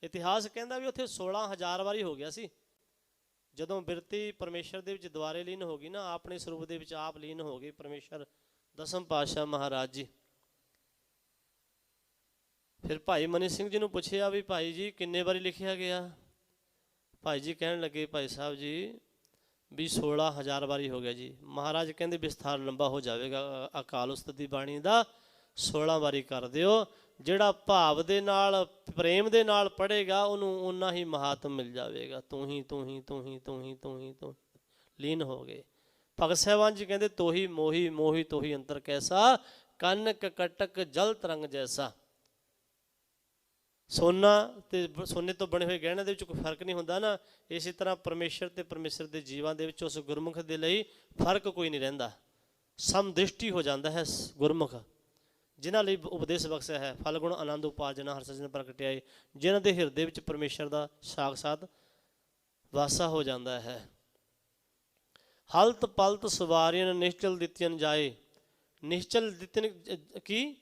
ਇਤਿਹਾਸ ਕਹਿੰਦਾ ਵੀ ਉੱਥੇ 16,000 ਵਾਰੀ ਹੋ ਗਿਆ ਸੀ। ਜਦੋਂ ਬਿਰਤੀ ਪਰਮੇਸ਼ਰ ਦੇ ਵਿੱਚ ਦੁਆਰੇ ਲੀਨ ਹੋ ਗਈ ਨਾ, ਆਪਣੇ ਸਰੂਪ ਦੇ ਵਿੱਚ ਆਪ ਲੀਨ ਹੋ ਗਏ ਪਰਮੇਸ਼ਰ ਦਸਮ ਪਾਤਸ਼ਾਹ ਮਹਾਰਾਜ ਜੀ। ਫਿਰ ਭਾਈ ਮਨੀ ਸਿੰਘ ਜੀ ਨੂੰ ਪੁੱਛਿਆ ਵੀ ਭਾਈ ਜੀ ਕਿੰਨੇ ਵਾਰੀ ਲਿਖਿਆ ਗਿਆ? ਭਾਈ ਜੀ ਕਹਿਣ ਲੱਗੇ ਭਾਈ ਸਾਹਿਬ ਜੀ ਵੀ 16,000 ਵਾਰੀ ਹੋ ਗਿਆ ਜੀ। ਮਹਾਰਾਜ ਕਹਿੰਦੇ ਵਿਸਥਾਰ ਲੰਬਾ ਹੋ ਜਾਵੇਗਾ ਅਕਾਲ ਉਸਤਤ ਦੀ ਬਾਣੀ ਦਾ, 16 ਵਾਰੀ ਕਰ ਦਿਓ। ਜਿਹੜਾ ਭਾਵ ਦੇ ਨਾਲ ਪ੍ਰੇਮ ਦੇ ਨਾਲ ਪੜ੍ਹੇਗਾ ਉਹਨੂੰ ਓਨਾ ਹੀ ਮਹਾਤਮ ਮਿਲ ਜਾਵੇਗਾ। ਤੂੰ ਹੀ ਤੂੰ ਹੀ ਤੂੰ ਹੀ ਤੂੰ ਹੀ ਤੂੰ ਹੀ ਤੂੰ ਲੀਨ ਹੋ ਗਏ। ਭਗਤ ਸਾਹਿਬਾਨ ਜੀ ਕਹਿੰਦੇ ਤੋਹੀ ਮੋਹੀ ਮੋਹੀ ਤੋਹੀ ਅੰਤਰ ਕੈਸਾ, ਕਨਕ ਕਟਕ ਜਲ ਤਰੰਗ ਜੈਸਾ। ਸੋਨਾ ਤੇ ਸੋਨੇ ਤੋਂ ਬਣੇ ਹੋਏ ਗਹਿਣਿਆਂ ਦੇ ਵਿੱਚ ਕੋਈ ਫਰਕ ਨਹੀਂ ਹੁੰਦਾ ਨਾ, ਇਸੇ ਤਰ੍ਹਾਂ ਪਰਮੇਸ਼ਰ ਤੇ ਪਰਮੇਸ਼ਰ ਦੇ ਜੀਵਾਂ ਦੇ ਵਿੱਚ ਉਸ ਗੁਰਮੁਖ ਦੇ ਲਈ ਫਰਕ ਕੋਈ ਨਹੀਂ ਰਹਿੰਦਾ। ਸਮਦ੍ਰਿਸ਼ਟੀ ਹੋ ਜਾਂਦਾ ਹੈ ਗੁਰਮੁਖ, ਜਿਨ੍ਹਾਂ ਲਈ ਉਪਦੇਸ਼ ਬਖਸ਼ਿਆ ਹੈ। ਫਲ ਗੁਣ ਆਨੰਦ ਉਪਾਜਨਾ ਹਰ ਸਜਨ ਪ੍ਰਗਟਿਆਏ, ਜਿਨ੍ਹਾਂ ਦੇ ਹਿਰਦੇ ਵਿੱਚ ਪਰਮੇਸ਼ਰ ਦਾ ਸਾਖਸਾਤ ਵਾਸਾ ਹੋ ਜਾਂਦਾ ਹੈ। ਹਲਤ ਪਲਤ ਸਵਾਰੀਆਂ ਨਿਸ਼ਚਲ ਦਿੱਤੀਆਂ ਜਾਏ। ਨਿਸ਼ਚਲ ਦਿੱਤੀਆਂ ਕੀ?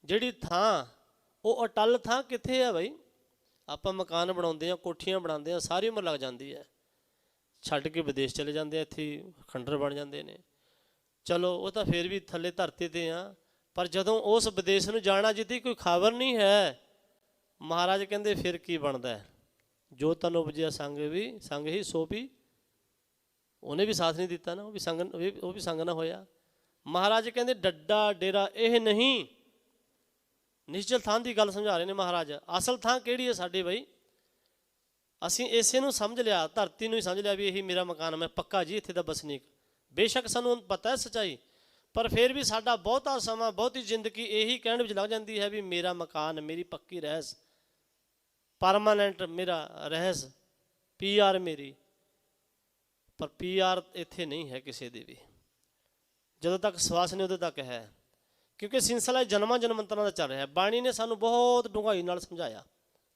ਜਿਹੜੀ ਥਾਂ ਉਹ ਅਟੱਲ ਥਾਂ ਕਿੱਥੇ ਹੈ ਬਈ? ਆਪਾਂ ਮਕਾਨ ਬਣਾਉਂਦੇ ਹਾਂ, ਕੋਠੀਆਂ ਬਣਾਉਂਦੇ ਹਾਂ, ਸਾਰੀ ਉਮਰ ਲੱਗ ਜਾਂਦੀ ਹੈ, ਛੱਡ ਕੇ ਵਿਦੇਸ਼ ਚਲੇ ਜਾਂਦੇ ਆ, ਇੱਥੇ ਖੰਡਰ ਬਣ ਜਾਂਦੇ ਨੇ। ਚਲੋ ਉਹ ਤਾਂ ਫਿਰ ਵੀ ਥੱਲੇ ਧਰਤੀ 'ਤੇ ਆ, ਪਰ ਜਦੋਂ ਉਸ ਵਿਦੇਸ਼ ਨੂੰ ਜਾਣਾ ਜਿਹਦੀ ਕੋਈ ਖਬਰ ਨਹੀਂ ਹੈ, ਮਹਾਰਾਜ ਕਹਿੰਦੇ ਫਿਰ ਕੀ ਬਣਦਾ ਹੈ? ਜੋ ਤਨ ਉਪਜਿਆ ਸੰਗ ਹੀ ਸੋ ਵੀ। ਉਹਨੇ ਵੀ ਸਾਥ ਨਹੀਂ ਦਿੱਤਾ ਨਾ, ਉਹ ਵੀ ਸੰਗ ਨਾ ਹੋਇਆ। ਮਹਾਰਾਜ ਕਹਿੰਦੇ ਡੱਡਾ ਡੇਰਾ ਇਹ ਨਹੀਂ। ਨਿਸ਼ਚਲ ਥਾਂ ਦੀ ਗੱਲ ਸਮਝਾ ਰਹੇ ਨੇ ਮਹਾਰਾਜ। ਅਸਲ ਥਾਂ ਕਿਹੜੀ ਹੈ ਸਾਡੀ ਬਈ? ਅਸੀਂ ਇਸੇ ਨੂੰ ਸਮਝ ਲਿਆ, ਧਰਤੀ ਨੂੰ ਹੀ ਸਮਝ ਲਿਆ ਵੀ ਇਹੀ ਮੇਰਾ ਮਕਾਨ, ਮੈਂ ਪੱਕਾ ਜੀ ਇੱਥੇ ਦਾ ਵਸਨੀਕ। ਬੇਸ਼ੱਕ ਸਾਨੂੰ ਪਤਾ ਹੈ ਸੱਚਾਈ, ਪਰ ਫਿਰ ਵੀ ਸਾਡਾ ਬਹੁਤਾ ਸਮਾਂ ਬਹੁਤੀ ਜ਼ਿੰਦਗੀ ਇਹੀ ਕਹਿਣ ਵਿੱਚ ਲੱਗ ਜਾਂਦੀ ਹੈ ਵੀ ਮੇਰਾ ਮਕਾਨ, ਮੇਰੀ ਪੱਕੀ ਰਹਿਸ, ਪਰਮਾਨੈਂਟ ਮੇਰਾ ਰਹਿਸ, PR ਮੇਰੀ। ਪਰ PR ਇੱਥੇ ਨਹੀਂ ਹੈ ਕਿਸੇ ਦੀ ਵੀ। ਜਦੋਂ ਤੱਕ ਸਵਾਸ ਨਹੀਂ ਉਦੋਂ ਤੱਕ ਹੈ, ਕਿਉਂਕਿ ਸਿਲਸਿਲਾ ਜਨਮਾਂ ਜਨਮੰਤਰਾਂ ਦਾ ਚੱਲ ਰਿਹਾ। ਬਾਣੀ ਨੇ ਸਾਨੂੰ ਬਹੁਤ ਡੂੰਘਾਈ ਨਾਲ ਸਮਝਾਇਆ,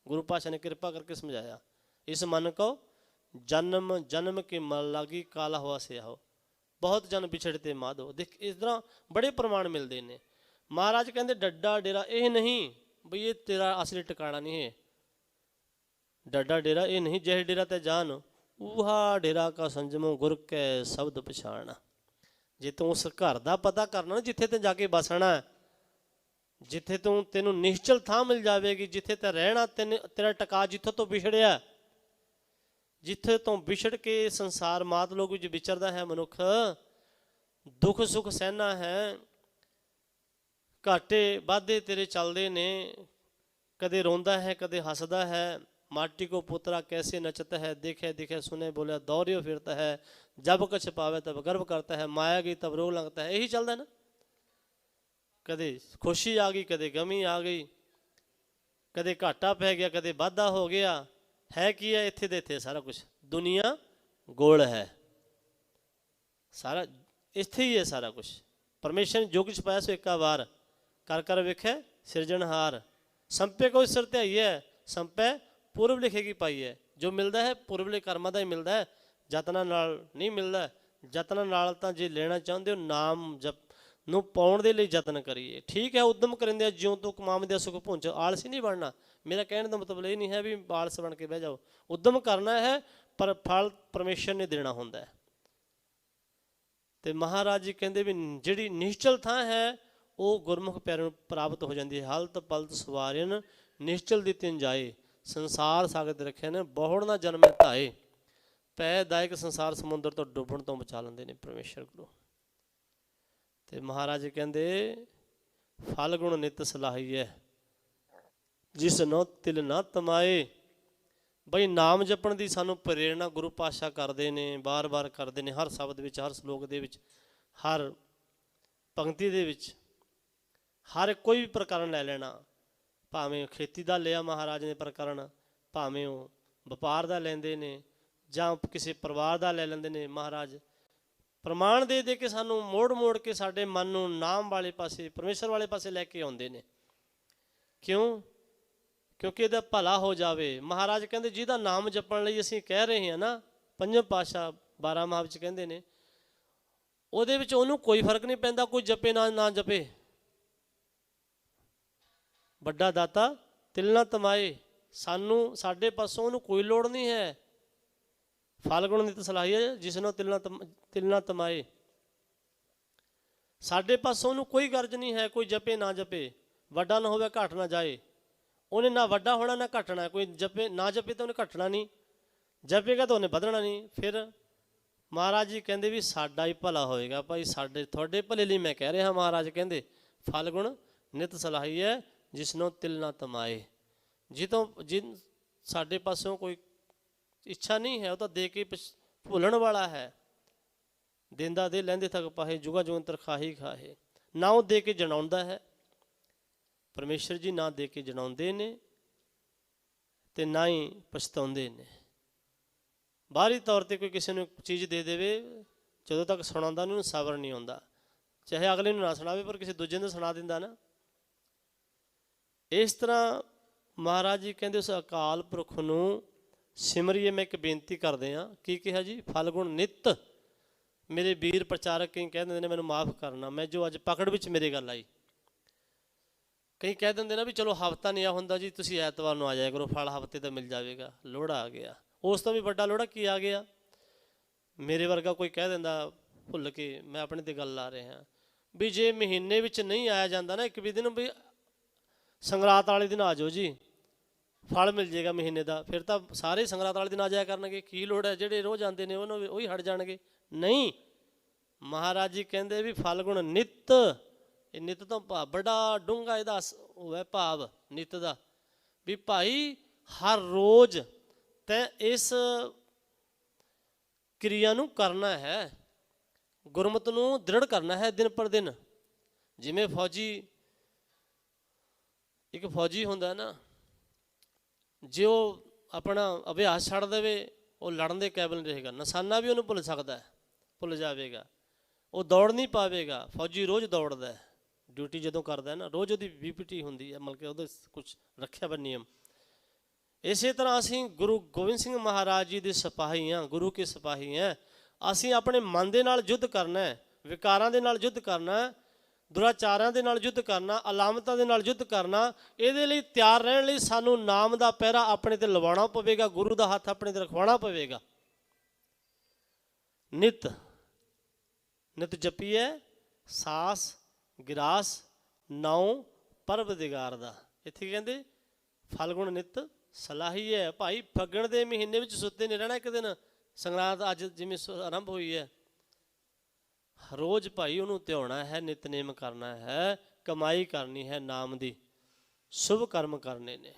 ਗੁਰੂ ਪਾਤਸ਼ਾਹ ਨੇ ਕਿਰਪਾ ਕਰਕੇ ਸਮਝਾਇਆ। ਇਸ ਮਨ ਕੋ ਜਨਮ ਜਨਮ ਕੇ ਮਲ ਲਾਗੀ ਕਾਲਾ ਹੋਆ ਸਿਆਹੋ, ਬਹੁਤ ਜਨ ਵਿਛੜ ਤੇ ਮਾਧੋ। ਦੇਖ ਇਸ ਤਰ੍ਹਾਂ ਬੜੇ ਪ੍ਰਮਾਣ ਮਿਲਦੇ ਨੇ। ਮਹਾਰਾਜ ਕਹਿੰਦੇ ਡੱਡਾ ਡੇਰਾ ਇਹ ਨਹੀਂ ਬਈ ਇਹ ਤੇਰਾ ਅਸਲੀ ਟਿਕਾਣਾ ਨਹੀਂ ਹੈ। ਡੱਡਾ ਡੇਰਾ ਇਹ ਨਹੀਂ, ਜਹ ਡੇਰਾ ਤੇ ਜਾਨ ਉਹਾ ਡੇਰਾ ਕਾ ਸੰਜਮੋ ਗੁਰ ਕੈ ਸ਼ਬਦ ਪਛਾਣਾ। ਜੇ ਤੂੰ ਉਸ ਘਰ ਦਾ ਪਤਾ ਕਰਨਾ ਨਾ ਜਿੱਥੇ ਤੇ ਜਾ ਕੇ ਬਸਣਾ, ਜਿੱਥੇ ਤੈਨੂੰ ਨਿਸ਼ਚਲ ਥਾਂ ਮਿਲ ਜਾਵੇਗੀ, ਜਿੱਥੇ ਤੇ ਰਹਿਣਾ, ਤੇਰਾ ਟਿਕਾ ਜਿੱਥੋਂ ਤੋਂ ਵਿਛੜਿਆ, ਜਿੱਥੇ ਤੋਂ ਵਿਛੜ ਕੇ ਸੰਸਾਰ ਮਾਤ ਲੋਕ ਵਿੱਚ ਵਿਚਰਦਾ ਹੈ ਮਨੁੱਖ, ਦੁੱਖ ਸੁੱਖ ਸਹਿਣਾ ਹੈ, ਘਾਟੇ ਵਾਧੇ ਤੇਰੇ ਚੱਲਦੇ ਨੇ, ਕਦੇ ਰੋਂਦਾ ਹੈ ਕਦੇ ਹੱਸਦਾ ਹੈ। माटी को पुतरा कैसे नचता है, देखे देखे सुने बोले दौड़ियो फिरता है, जब कछ पावे तब गर्व करता है, माया गई तब रोग लगता है। यही चलता है ना, कदे खुशी आ गई कदे गमी आ गई, कदे घाटा पै गया कदे वाधा हो गया। है की है इत्थे दे इत्थे सारा कुछ, दुनिया गोल है, सारा इत्थे ही है सारा कुछ। परमेश्वर ने जो कुछ पाया सो एका वार कर कर वेखे सिरजनहार। संपे को सिर ते आई है, संपे पूर्व लिखे की पाई है। जो मिलता है पूर्वले कर्मां दा ही मिलता है, जतना नाल नहीं मिलता। जतना नाल तां जे लेना चाहते हो नाम जप ਨੂੰ ਪਾਉਣ ਦੇ ਲਈ ਯਤਨ ਕਰੀਏ। ਠੀਕ ਹੈ, ਉਦਮ ਕਰਿੰਦੇ ਜਿਉਂ ਤੋਂ ਕਮਾਉਂਦੇ ਸੁਖ ਪਹੁੰਚ, ਆਲਸੀ ਨਹੀਂ ਬਣਨਾ। ਮੇਰਾ ਕਹਿਣ ਦਾ ਮਤਲਬ ਇਹ ਨਹੀਂ ਹੈ ਵੀ ਆਲਸ ਬਣ ਕੇ ਬਹਿ ਜਾਓ, ਉਦਮ ਕਰਨਾ ਹੈ, ਪਰ ਫਲ ਪਰਮੇਸ਼ਰ ਨੇ ਦੇਣਾ ਹੁੰਦਾ ਹੈ। ਤੇ ਮਹਾਰਾਜ ਜੀ ਕਹਿੰਦੇ ਵੀ ਜਿਹੜੀ ਨਿਸ਼ਚਲ ਥਾਂ ਹੈ ਉਹ ਗੁਰਮੁਖ ਪਿਆਰਿਆਂ ਨੂੰ ਪ੍ਰਾਪਤ ਹੋ ਜਾਂਦੀ ਹੈ। ਹਲਤ ਪਲਤ ਸਵਾਰਨ ਨਿਸ਼ਚਲ ਦੀ ਤਿੰਨ ਜਾਏ, ਸੰਸਾਰ ਸਾਗਤ ਰੱਖਿਆ ਨੇ ਬਹੁੜ ਨਾ ਜਨਮੇ ਧਾਏ। ਪੈ ਦਾਇਕ ਸੰਸਾਰ ਸਮੁੰਦਰ ਤੋਂ ਡੁੱਬਣ ਤੋਂ ਬਚਾ ਲੈਂਦੇ ਨੇ ਪਰਮੇਸ਼ਰ ਗੁਰੂ। ਤੇ ਮਹਾਰਾਜ ਕਹਿੰਦੇ ਫਲ ਗੁਣ ਨਿਤ ਸਲਾਹੀਐ, ਜਿਸ ਨੋ ਤਿਲ ਨਾ ਤਮਾਏ। ਬਈ ਨਾਮ ਜਪਣ ਦੀ ਸਾਨੂੰ ਪ੍ਰੇਰਣਾ ਗੁਰੂ ਪਾਤਸ਼ਾਹ ਕਰਦੇ ਨੇ, ਬਾਰ-ਬਾਰ ਕਰਦੇ ਨੇ, ਹਰ ਸ਼ਬਦ ਵਿੱਚ, ਹਰ ਸ਼ਲੋਕ ਦੇ ਵਿੱਚ, ਹਰ ਪੰਕਤੀ ਦੇ ਵਿੱਚ। ਹਰ ਕੋਈ ਵੀ ਪ੍ਰਕਰਨ ਲੈ ਲੈਣਾ, ਭਾਵੇਂ ਖੇਤੀ ਦਾ ਲਿਆ ਮਹਾਰਾਜ ਨੇ ਪ੍ਰਕਰਨ, ਭਾਵੇਂ ਉਹ ਵਪਾਰ ਦਾ ਲੈਂਦੇ ਨੇ ਜਾਂ ਕਿਸੇ ਪਰਿਵਾਰ ਦਾ ਲੈ ਲੈਂਦੇ ਨੇ। ਮਹਾਰਾਜ ਪ੍ਰਮਾਣ ਦੇ ਦੇ ਕੇ ਸਾਨੂੰ ਮੋੜ ਮੋੜ ਕੇ ਸਾਡੇ ਮਨ ਨੂੰ ਨਾਮ ਵਾਲੇ ਪਾਸੇ, ਪਰਮੇਸ਼ਰ ਵਾਲੇ ਪਾਸੇ ਲੈ ਕੇ ਆਉਂਦੇ ਨੇ। ਕਿਉਂ? ਕਿਉਂਕਿ ਇਹਦਾ ਭਲਾ ਹੋ ਜਾਵੇ। ਮਹਾਰਾਜ ਕਹਿੰਦੇ ਜਿਹਦਾ ਨਾਮ ਜਪਣ ਲਈ ਅਸੀਂ ਕਹਿ ਰਹੇ ਹਾਂ ਨਾ, ਪੰਜਵੇਂ ਪਾਤਸ਼ਾਹ 12 ਮਾਹ ਵਿੱਚ ਕਹਿੰਦੇ ਨੇ, ਉਹਦੇ ਵਿੱਚ ਉਹਨੂੰ ਕੋਈ ਫਰਕ ਨਹੀਂ ਪੈਂਦਾ ਕੋਈ ਜਪੇ ਨਾ ਜਪੇ। ਵੱਡਾ ਦਾਤਾ ਤਿਲ ਨਾ ਤਮਾਏ, ਸਾਨੂੰ ਸਾਡੇ ਪਾਸੋਂ ਉਹਨੂੰ ਕੋਈ ਲੋੜ ਨਹੀਂ ਹੈ। ਫਾਲਗੁਣ ਨਿਤ ਸਲਾਹੀਐ ਜਿਸਨੋਂ ਤਿਲ ਨਾ ਤਮਾਏ। ਸਾਡੇ ਪਾਸੋਂ ਉਹਨੂੰ ਕੋਈ ਗਰਜ ਨਹੀਂ ਹੈ, ਕੋਈ ਜਪੇ ਨਾ ਜਪੇ, ਵੱਡਾ ਨਾ ਹੋਵੇ ਘਟ ਨਾ ਜਾਏ। ਉਹਨੇ ਨਾ ਵੱਡਾ ਹੋਣਾ ਨਾ ਘਟਣਾ। ਕੋਈ ਜਪੇ ਨਾ ਜਪੇ ਤਾਂ ਉਹਨੇ ਘਟਣਾ ਨਹੀਂ, ਜਪੇਗਾ ਤਾਂ ਉਹਨੇ ਵਧਣਾ ਨਹੀਂ। ਫਿਰ ਮਹਾਰਾਜ ਜੀ ਕਹਿੰਦੇ ਵੀ ਸਾਡਾ ਹੀ ਭਲਾ ਹੋਏਗਾ ਭਾਈ, ਸਾਡੇ ਤੁਹਾਡੇ ਭਲੇ ਲਈ ਮੈਂ ਕਹਿ ਰਿਹਾ। ਮਹਾਰਾਜ ਕਹਿੰਦੇ ਫਾਲਗੁਣ ਨਿਤ ਸਲਾਹੀਐ ਜਿਸਨੋਂ ਤਿਲ ਨਾ ਤਮਾਏ। ਜਿਨ ਸਾਡੇ ਪਾਸੋਂ ਕੋਈ ਇੱਛਾ ਨਹੀਂ ਹੈ, ਉਹ ਤਾਂ ਦੇ ਕੇ ਭੁੱਲਣ ਵਾਲਾ ਹੈ। ਦਿੰਦਾ ਦੇ ਲੈਂਦੇ ਥਕ ਪਾਹੇ, ਜੁਗਾ ਜੁਗੰਤਰ ਖਾਹੀ ਖਾਹੇ। ਨਾ ਉਹ ਦੇ ਕੇ ਜਣਾਉਂਦਾ ਹੈ, ਪਰਮੇਸ਼ਰ ਜੀ ਨਾ ਦੇ ਕੇ ਜਣਾਉਂਦੇ ਨੇ ਤੇ ਨਾ ਹੀ ਪਛਤਾਉਂਦੇ ਨੇ। ਬਾਹਰੀ ਤੌਰ ਤੇ ਕੋਈ ਕਿਸੇ ਨੂੰ ਚੀਜ਼ ਦੇ ਦੇਵੇ, ਜਦੋਂ ਤੱਕ ਸੁਣਾਉਂਦਾ ਨਹੀਂ ਉਹਨੂੰ ਸਬਰ ਨਹੀਂ ਆਉਂਦਾ। ਚਾਹੇ ਅਗਲੇ ਨੂੰ ਨਾ ਸੁਣਾਵੇ ਪਰ ਕਿਸੇ ਦੂਜੇ ਨੂੰ ਸੁਣਾ ਦਿੰਦਾ ਨਾ। ਇਸ ਤਰ੍ਹਾਂ ਮਹਾਰਾਜ ਜੀ ਕਹਿੰਦੇ ਉਸ ਅਕਾਲ ਪੁਰਖ ਨੂੰ ਸਿਮਰੀਏ। ਮੈਂ ਇੱਕ ਬੇਨਤੀ ਕਰਦੇ ਹਾਂ, ਕੀ ਕਿਹਾ ਜੀ? ਫਾਲਗੁਣ ਨਿੱਤ। ਮੇਰੇ ਵੀਰ ਪ੍ਰਚਾਰਕ ਕਈ ਕਹਿ ਦਿੰਦੇ ਨੇ ਮੈਨੂੰ ਮਾਫ ਕਰਨਾ, ਮੈਂ ਜੋ ਅੱਜ ਪਕੜ ਵਿੱਚ ਮੇਰੇ ਗੱਲ ਆਈ। ਕਈ ਕਹਿ ਦਿੰਦੇ ਨਾ ਵੀ ਚਲੋ ਹਫਤਾ ਨਹੀਂ ਆ ਹੁੰਦਾ ਜੀ, ਤੁਸੀਂ ਐਤਵਾਰ ਨੂੰ ਆ ਜਾਇਆ ਕਰੋ, ਫਲ ਹਫਤੇ ਤਾਂ ਮਿਲ ਜਾਵੇਗਾ। ਲੋੜਾ ਆ ਗਿਆ, ਉਸ ਤੋਂ ਵੀ ਵੱਡਾ ਲੋੜਾ ਕੀ ਆ ਗਿਆ? ਮੇਰੇ ਵਰਗਾ ਕੋਈ ਕਹਿ ਦਿੰਦਾ ਭੁੱਲ ਕੇ, ਮੈਂ ਆਪਣੇ ਤੇ ਗੱਲ ਲਾ ਰਿਹਾ ਵੀ ਜੇ ਮਹੀਨੇ ਵਿੱਚ ਨਹੀਂ ਆਇਆ ਜਾਂਦਾ ਨਾ ਇੱਕ ਵੀ ਦਿਨ, ਵੀ ਸੰਗਰਾਤ ਵਾਲੇ ਦਿਨ ਆ ਜਾਓ ਜੀ, ਫਲ ਮਿਲ ਜਾਏਗਾ ਮਹੀਨੇ ਦਾ, ਫਿਰ ਤਾਂ ਸਾਰੇ ਸੰਗਰਾਤ ਵਾਲੇ ਦਿਨ ਆ ਜਾਇਆ ਕਰਨਗੇ। ਕੀ ਲੋੜ ਹੈ, ਜਿਹੜੇ ਰੋਜ਼ ਆਉਂਦੇ ਨੇ ਉਹਨੂੰ ਉਹੀ ਹਟ ਜਾਣਗੇ। ਨਹੀਂ, ਮਹਾਰਾਜ ਜੀ ਕਹਿੰਦੇ ਵੀ ਫਾਲਗੁਣ ਨਿੱਤ। ਇਹ ਨਿੱਤ ਤੋਂ ਭਾਵ ਬੜਾ ਡੂੰਘਾ ਇਹਦਾ ਉਹ ਹੈ ਭਾਵ ਨਿੱਤ ਦਾ, ਵੀ ਭਾਈ ਹਰ ਰੋਜ਼ ਤੈਂ ਇਸ ਕਿਰਿਆ ਨੂੰ ਕਰਨਾ ਹੈ, ਗੁਰਮਤ ਨੂੰ ਦ੍ਰਿੜ ਕਰਨਾ ਹੈ ਦਿਨ ਪਰ ਦਿਨ। ਜਿਵੇਂ ਇੱਕ ਫੌਜੀ ਹੁੰਦਾ ਨਾ, ਜੇ ਉਹ ਆਪਣਾ ਅਭਿਆਸ ਛੱਡ ਦੇਵੇ ਉਹ ਲੜਨ ਦੇ ਕਾਬਿਲ ਨਹੀਂ ਰਹੇਗਾ। ਨਿਸ਼ਾਨਾ ਵੀ ਉਹਨੂੰ ਭੁੱਲ ਸਕਦਾ ਹੈ, ਭੁੱਲ ਜਾਵੇਗਾ, ਉਹ ਦੌੜ ਨਹੀਂ ਪਾਵੇਗਾ। ਫੌਜੀ ਰੋਜ਼ ਦੌੜਦਾ ਹੈ, ਡਿਊਟੀ ਜਦੋਂ ਕਰਦਾ ਨਾ ਰੋਜ਼ ਉਹਦੀ VPT ਹੁੰਦੀ ਹੈ, ਮਤਲਬ ਕਿ ਉਹਦੇ ਕੁਛ ਰੱਖਿਆ ਵਾ ਨਿਯਮ। ਇਸੇ ਤਰ੍ਹਾਂ ਅਸੀਂ ਗੁਰੂ ਗੋਬਿੰਦ ਸਿੰਘ ਮਹਾਰਾਜ ਜੀ ਦੇ ਸਿਪਾਹੀ ਹਾਂ, ਗੁਰੂ ਕੇ ਸਿਪਾਹੀ ਹਾਂ। ਅਸੀਂ ਆਪਣੇ ਮਨ ਦੇ ਨਾਲ ਯੁੱਧ ਕਰਨਾ ਹੈ, ਵਿਕਾਰਾਂ ਦੇ ਨਾਲ ਯੁੱਧ ਕਰਨਾ, ਦੁਰਾਚਾਰਾਂ ਦੇ ਨਾਲ ਯੁੱਧ ਕਰਨਾ, ਅਲਾਮਤਾਂ ਦੇ ਨਾਲ ਯੁੱਧ ਕਰਨਾ। ਇਹਦੇ ਲਈ ਤਿਆਰ ਰਹਿਣ ਲਈ ਸਾਨੂੰ ਨਾਮ ਦਾ ਪਹਿਰਾ ਆਪਣੇ ਤੇ ਲਵਾਉਣਾ ਪਵੇਗਾ, ਗੁਰੂ ਦਾ ਹੱਥ ਆਪਣੇ ਤੇ ਰਖਵਾਉਣਾ ਪਵੇਗਾ। ਨਿਤ ਨਿਤ ਜਪੀਏ ਸਾਸ ਗਿਰਾਸ ਨਾਉ ਪਰਵਦਿਗਾਰ ਦਾ। ਇੱਥੇ ਕਹਿੰਦੇ ਫਾਲਗੁਣ ਨਿਤ ਸਲਾਹੀਐ। ਭਾਈ ਫੱਗਣ ਦੇ ਮਹੀਨੇ ਵਿੱਚ ਸੁੱਤੇ ਨਹੀਂ ਰਹਿਣਾ। ਇੱਕ ਦਿਨ ਸੰਗਰਾਂਦ ਅੱਜ ਜਿਵੇਂ ਆਰੰਭ ਹੋਈ ਹੈ, ਰੋਜ਼ ਭਾਈ ਉਹਨੂੰ ਧਿਆਉਣਾ ਹੈ, ਨਿਤਨੇਮ ਕਰਨਾ ਹੈ, ਕਮਾਈ ਕਰਨੀ ਹੈ ਨਾਮ ਦੀ, ਸ਼ੁਭ ਕਰਮ ਕਰਨੇ ਨੇ,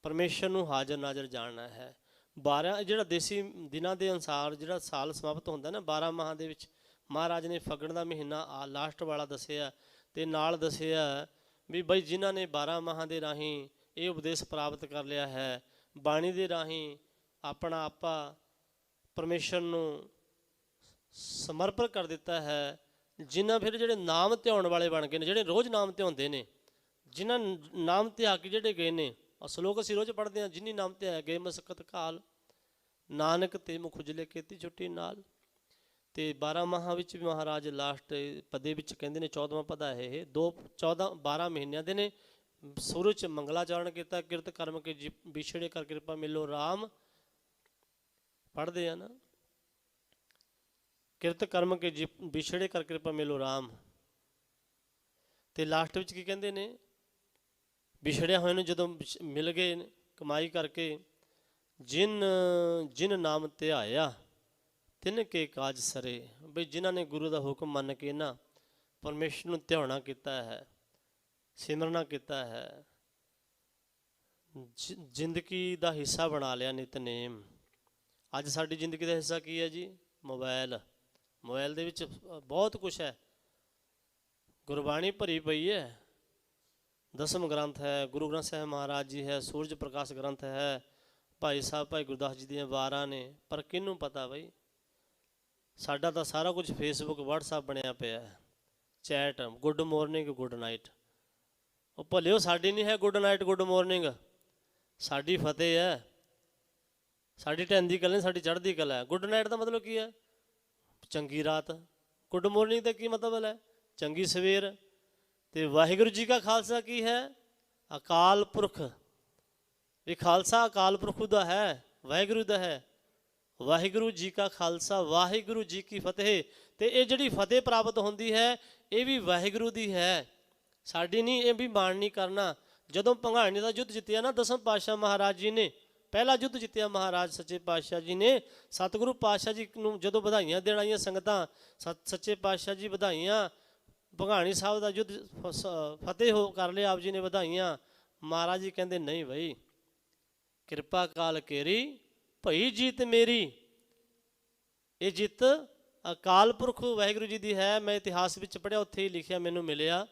ਪਰਮੇਸ਼ਰ ਨੂੰ ਹਾਜ਼ਰ ਨਾਜ਼ਰ ਜਾਣਨਾ ਹੈ। 12 ਜਿਹੜਾ ਦੇਸੀ ਦਿਨਾਂ ਦੇ ਅਨੁਸਾਰ ਜਿਹੜਾ ਸਾਲ ਸਮਾਪਤ ਹੁੰਦਾ ਨਾ 12 ਮਾਹਾਂ ਦੇ ਵਿੱਚ, ਮਹਾਰਾਜ ਨੇ ਫੱਗਣ ਦਾ ਮਹੀਨਾ ਲਾਸਟ ਵਾਲਾ ਦੱਸਿਆ ਤੇ ਨਾਲ ਦੱਸਿਆ ਵੀ ਬਈ ਜਿਨ੍ਹਾਂ ਨੇ 12 ਮਾਹਾਂ ਦੇ ਰਾਹੀਂ ਇਹ ਉਪਦੇਸ਼ ਪ੍ਰਾਪਤ ਕਰ ਲਿਆ ਹੈ, ਬਾਣੀ ਦੇ ਰਾਹੀਂ ਆਪਣਾ ਆਪਾ ਪਰਮੇਸ਼ਰ ਨੂੰ ਸਮਰਪਣ ਕਰ ਦਿੱਤਾ ਹੈ, ਜਿਨ੍ਹਾਂ ਫਿਰ ਜਿਹੜੇ ਨਾਮ ਧਿਆਉਣ ਵਾਲੇ ਬਣ ਗਏ ਨੇ, ਜਿਹੜੇ ਰੋਜ਼ ਨਾਮ ਧਿਆਉਂਦੇ ਨੇ, ਜਿਨ੍ਹਾਂ ਨਾਮ ਧਿਆ ਕੇ ਜਿਹੜੇ ਗਏ ਨੇ, ਸ਼ਲੋਕ ਅਸੀਂ ਰੋਜ਼ ਪੜ੍ਹਦੇ ਹਾਂ, ਜਿਨੀ ਨਾਮ ਧਿਆਇਆ ਗਏ ਮਸਕਤ ਕਾਲ, ਨਾਨਕ ਤੇ ਮੁਖ ਉਜਲੇ ਕੀਤੀ ਛੁੱਟੀ ਨਾਲ। ਤੇ 12 ਮਾਹਾਂ ਵਿੱਚ ਵੀ ਮਹਾਰਾਜ ਲਾਸਟ ਪਦੇ ਵਿੱਚ ਕਹਿੰਦੇ ਨੇ 14ਵਾਂ ਪਦਾ ਹੈ ਇਹ, 12 ਮਹੀਨਿਆਂ ਦੇ ਨੇ। ਸੂਰਜ 'ਚ ਮੰਗਲਾਚਰਨ ਕੀਤਾ, ਕਿਰਤ ਕਰਮ ਕੇ ਵਿਛੜੇ ਕਰ ਕਿਰਪਾ ਮਿਲੋ ਰਾਮ, ਪੜ੍ਹਦੇ ਆ ਨਾ, ਕਿਰਤ ਕਰਮ ਕੇ ਵਿਛੜੇ ਕਰ ਕਿਰਪਾ ਮਿਲੋ ਰਾਮ। ਤੇ ਲਾਸਟ ਵਿੱਚ ਕੀ ਕਹਿੰਦੇ ਨੇ? ਵਿਛੜਿਆ ਹੋਏ ਨੂੰ ਜਦੋਂ ਮਿਲ ਗਏ ਕਮਾਈ ਕਰਕੇ, ਜਿਨ ਨਾਮ ਧਿਆਇਆ ਤਿਨ ਕੇ ਕਾਜ ਸਰੇ। ਬਈ ਜਿਨ੍ਹਾਂ ਨੇ ਗੁਰੂ ਦਾ ਹੁਕਮ ਮੰਨ ਕੇ ਨਾ ਪਰਮੇਸ਼ਰ ਨੂੰ ਧਿਆਉਣਾ ਕੀਤਾ ਹੈ, ਸਿਮਰਨਾ ਕੀਤਾ ਹੈ, ਜ਼ਿੰਦਗੀ ਦਾ ਹਿੱਸਾ ਬਣਾ ਲਿਆ ਨਿਤਨੇਮ। ਅੱਜ ਸਾਡੀ ਜ਼ਿੰਦਗੀ ਦਾ ਹਿੱਸਾ ਕੀ ਹੈ ਜੀ? ਮੋਬਾਈਲ। ਮੋਬਾਈਲ ਦੇ ਵਿੱਚ ਬਹੁਤ ਕੁਛ ਹੈ, ਗੁਰਬਾਣੀ ਭਰੀ ਪਈ ਹੈ, ਦਸਮ ਗ੍ਰੰਥ ਹੈ, ਗੁਰੂ ਗ੍ਰੰਥ ਸਾਹਿਬ ਮਹਾਰਾਜ ਜੀ ਹੈ, ਸੂਰਜ ਪ੍ਰਕਾਸ਼ ਗ੍ਰੰਥ ਹੈ, ਭਾਈ ਸਾਹਿਬ ਭਾਈ ਗੁਰਦਾਸ ਜੀ ਦੀਆਂ ਵਾਰਾਂ ਨੇ। ਪਰ ਕਿਹਨੂੰ ਪਤਾ ਬਈ, ਸਾਡਾ ਤਾਂ ਸਾਰਾ ਕੁਝ ਫੇਸਬੁੱਕ WhatsApp ਬਣਿਆ ਪਿਆ ਹੈ, chat, good morning good night. ਉਹ ਭਲਿਓ ਸਾਡੀ ਨਹੀਂ ਹੈ ਗੁੱਡ ਨਾਈਟ ਗੁੱਡ ਮੋਰਨਿੰਗ, ਸਾਡੀ ਫਤਿਹ ਹੈ, ਸਾਡੀ ਢਹਿੰਦੀ ਕਲਾ ਨਹੀਂ, ਸਾਡੀ ਚੜ੍ਹਦੀ ਕਲਾ ਹੈ। ਗੁੱਡ ਨਾਈਟ ਦਾ ਮਤਲਬ ਕੀ ਹੈ? ਚੰਗੀ ਰਾਤ। ਗੁੱਡ ਮੋਰਨਿੰਗ ਦਾ ਕੀ ਮਤਲਬ ਹੈ? ਚੰਗੀ ਸਵੇਰ। ਤੇ ਵਾਹਿਗੁਰੂ ਜੀ ਕਾ ਖਾਲਸਾ ਕੀ ਹੈ? ਅਕਾਲ ਪੁਰਖ ਵੀ ਖਾਲਸਾ ਅਕਾਲ ਪੁਰਖ ਦਾ ਹੈ, ਵਾਹਿਗੁਰੂ ਦਾ ਹੈ। ਵਾਹਿਗੁਰੂ ਜੀ ਕਾ ਖਾਲਸਾ, ਵਾਹਿਗੁਰੂ ਜੀ ਕੀ ਫਤਿਹ। ਤੇ ਇਹ ਜਿਹੜੀ ਫਤਿਹ ਪ੍ਰਾਪਤ ਹੁੰਦੀ ਹੈ ਇਹ ਵੀ ਵਾਹਿਗੁਰੂ ਦੀ ਹੈ, ਸਾਡੀ ਨਹੀਂ। ਇਹ ਵੀ ਮਾਣ ਨਹੀਂ ਕਰਨਾ। ਜਦੋਂ ਭੰਗਾਣੀ ਦਾ ਯੁੱਧ ਜਿੱਤਿਆ ਨਾ ਦਸਮ ਪਾਤਸ਼ਾਹ ਮਹਾਰਾਜ ਜੀ ਨੇ, ਪਹਿਲਾ ਯੁੱਧ ਜਿੱਤਿਆ ਮਹਾਰਾਜ ਸੱਚੇ ਪਾਤਸ਼ਾਹ ਜੀ ਨੇ, ਸਤਿਗੁਰੂ ਪਾਤਸ਼ਾਹ ਜੀ ਨੂੰ ਜਦੋਂ ਵਧਾਈਆਂ ਦੇਣ ਆਈਆਂ ਸੰਗਤਾਂ, ਸੱਚੇ ਪਾਤਸ਼ਾਹ ਜੀ ਵਧਾਈਆਂ, ਭੰਗਾਣੀ ਸਾਹਿਬ ਦਾ ਯੁੱਧ ਫਤਿਹ ਹੋ ਕਰ ਲਿਆ, ਆਪ ਜੀ ਨੇ ਵਧਾਈਆਂ। ਮਹਾਰਾਜ ਜੀ ਕਹਿੰਦੇ ਨਹੀਂ ਬਈ, ਕਿਰਪਾ ਕਾਲ ਕੇਰੀ ਭਈ ਜੀਤ ਮੇਰੀ। ਇਹ ਜਿੱਤ ਅਕਾਲ ਪੁਰਖ ਵਾਹਿਗੁਰੂ ਜੀ ਦੀ ਹੈ। ਮੈਂ ਇਤਿਹਾਸ ਵਿੱਚ ਪੜ੍ਹਿਆ, ਉੱਥੇ ਹੀ ਲਿਖਿਆ ਮੈਨੂੰ ਮਿਲਿਆ,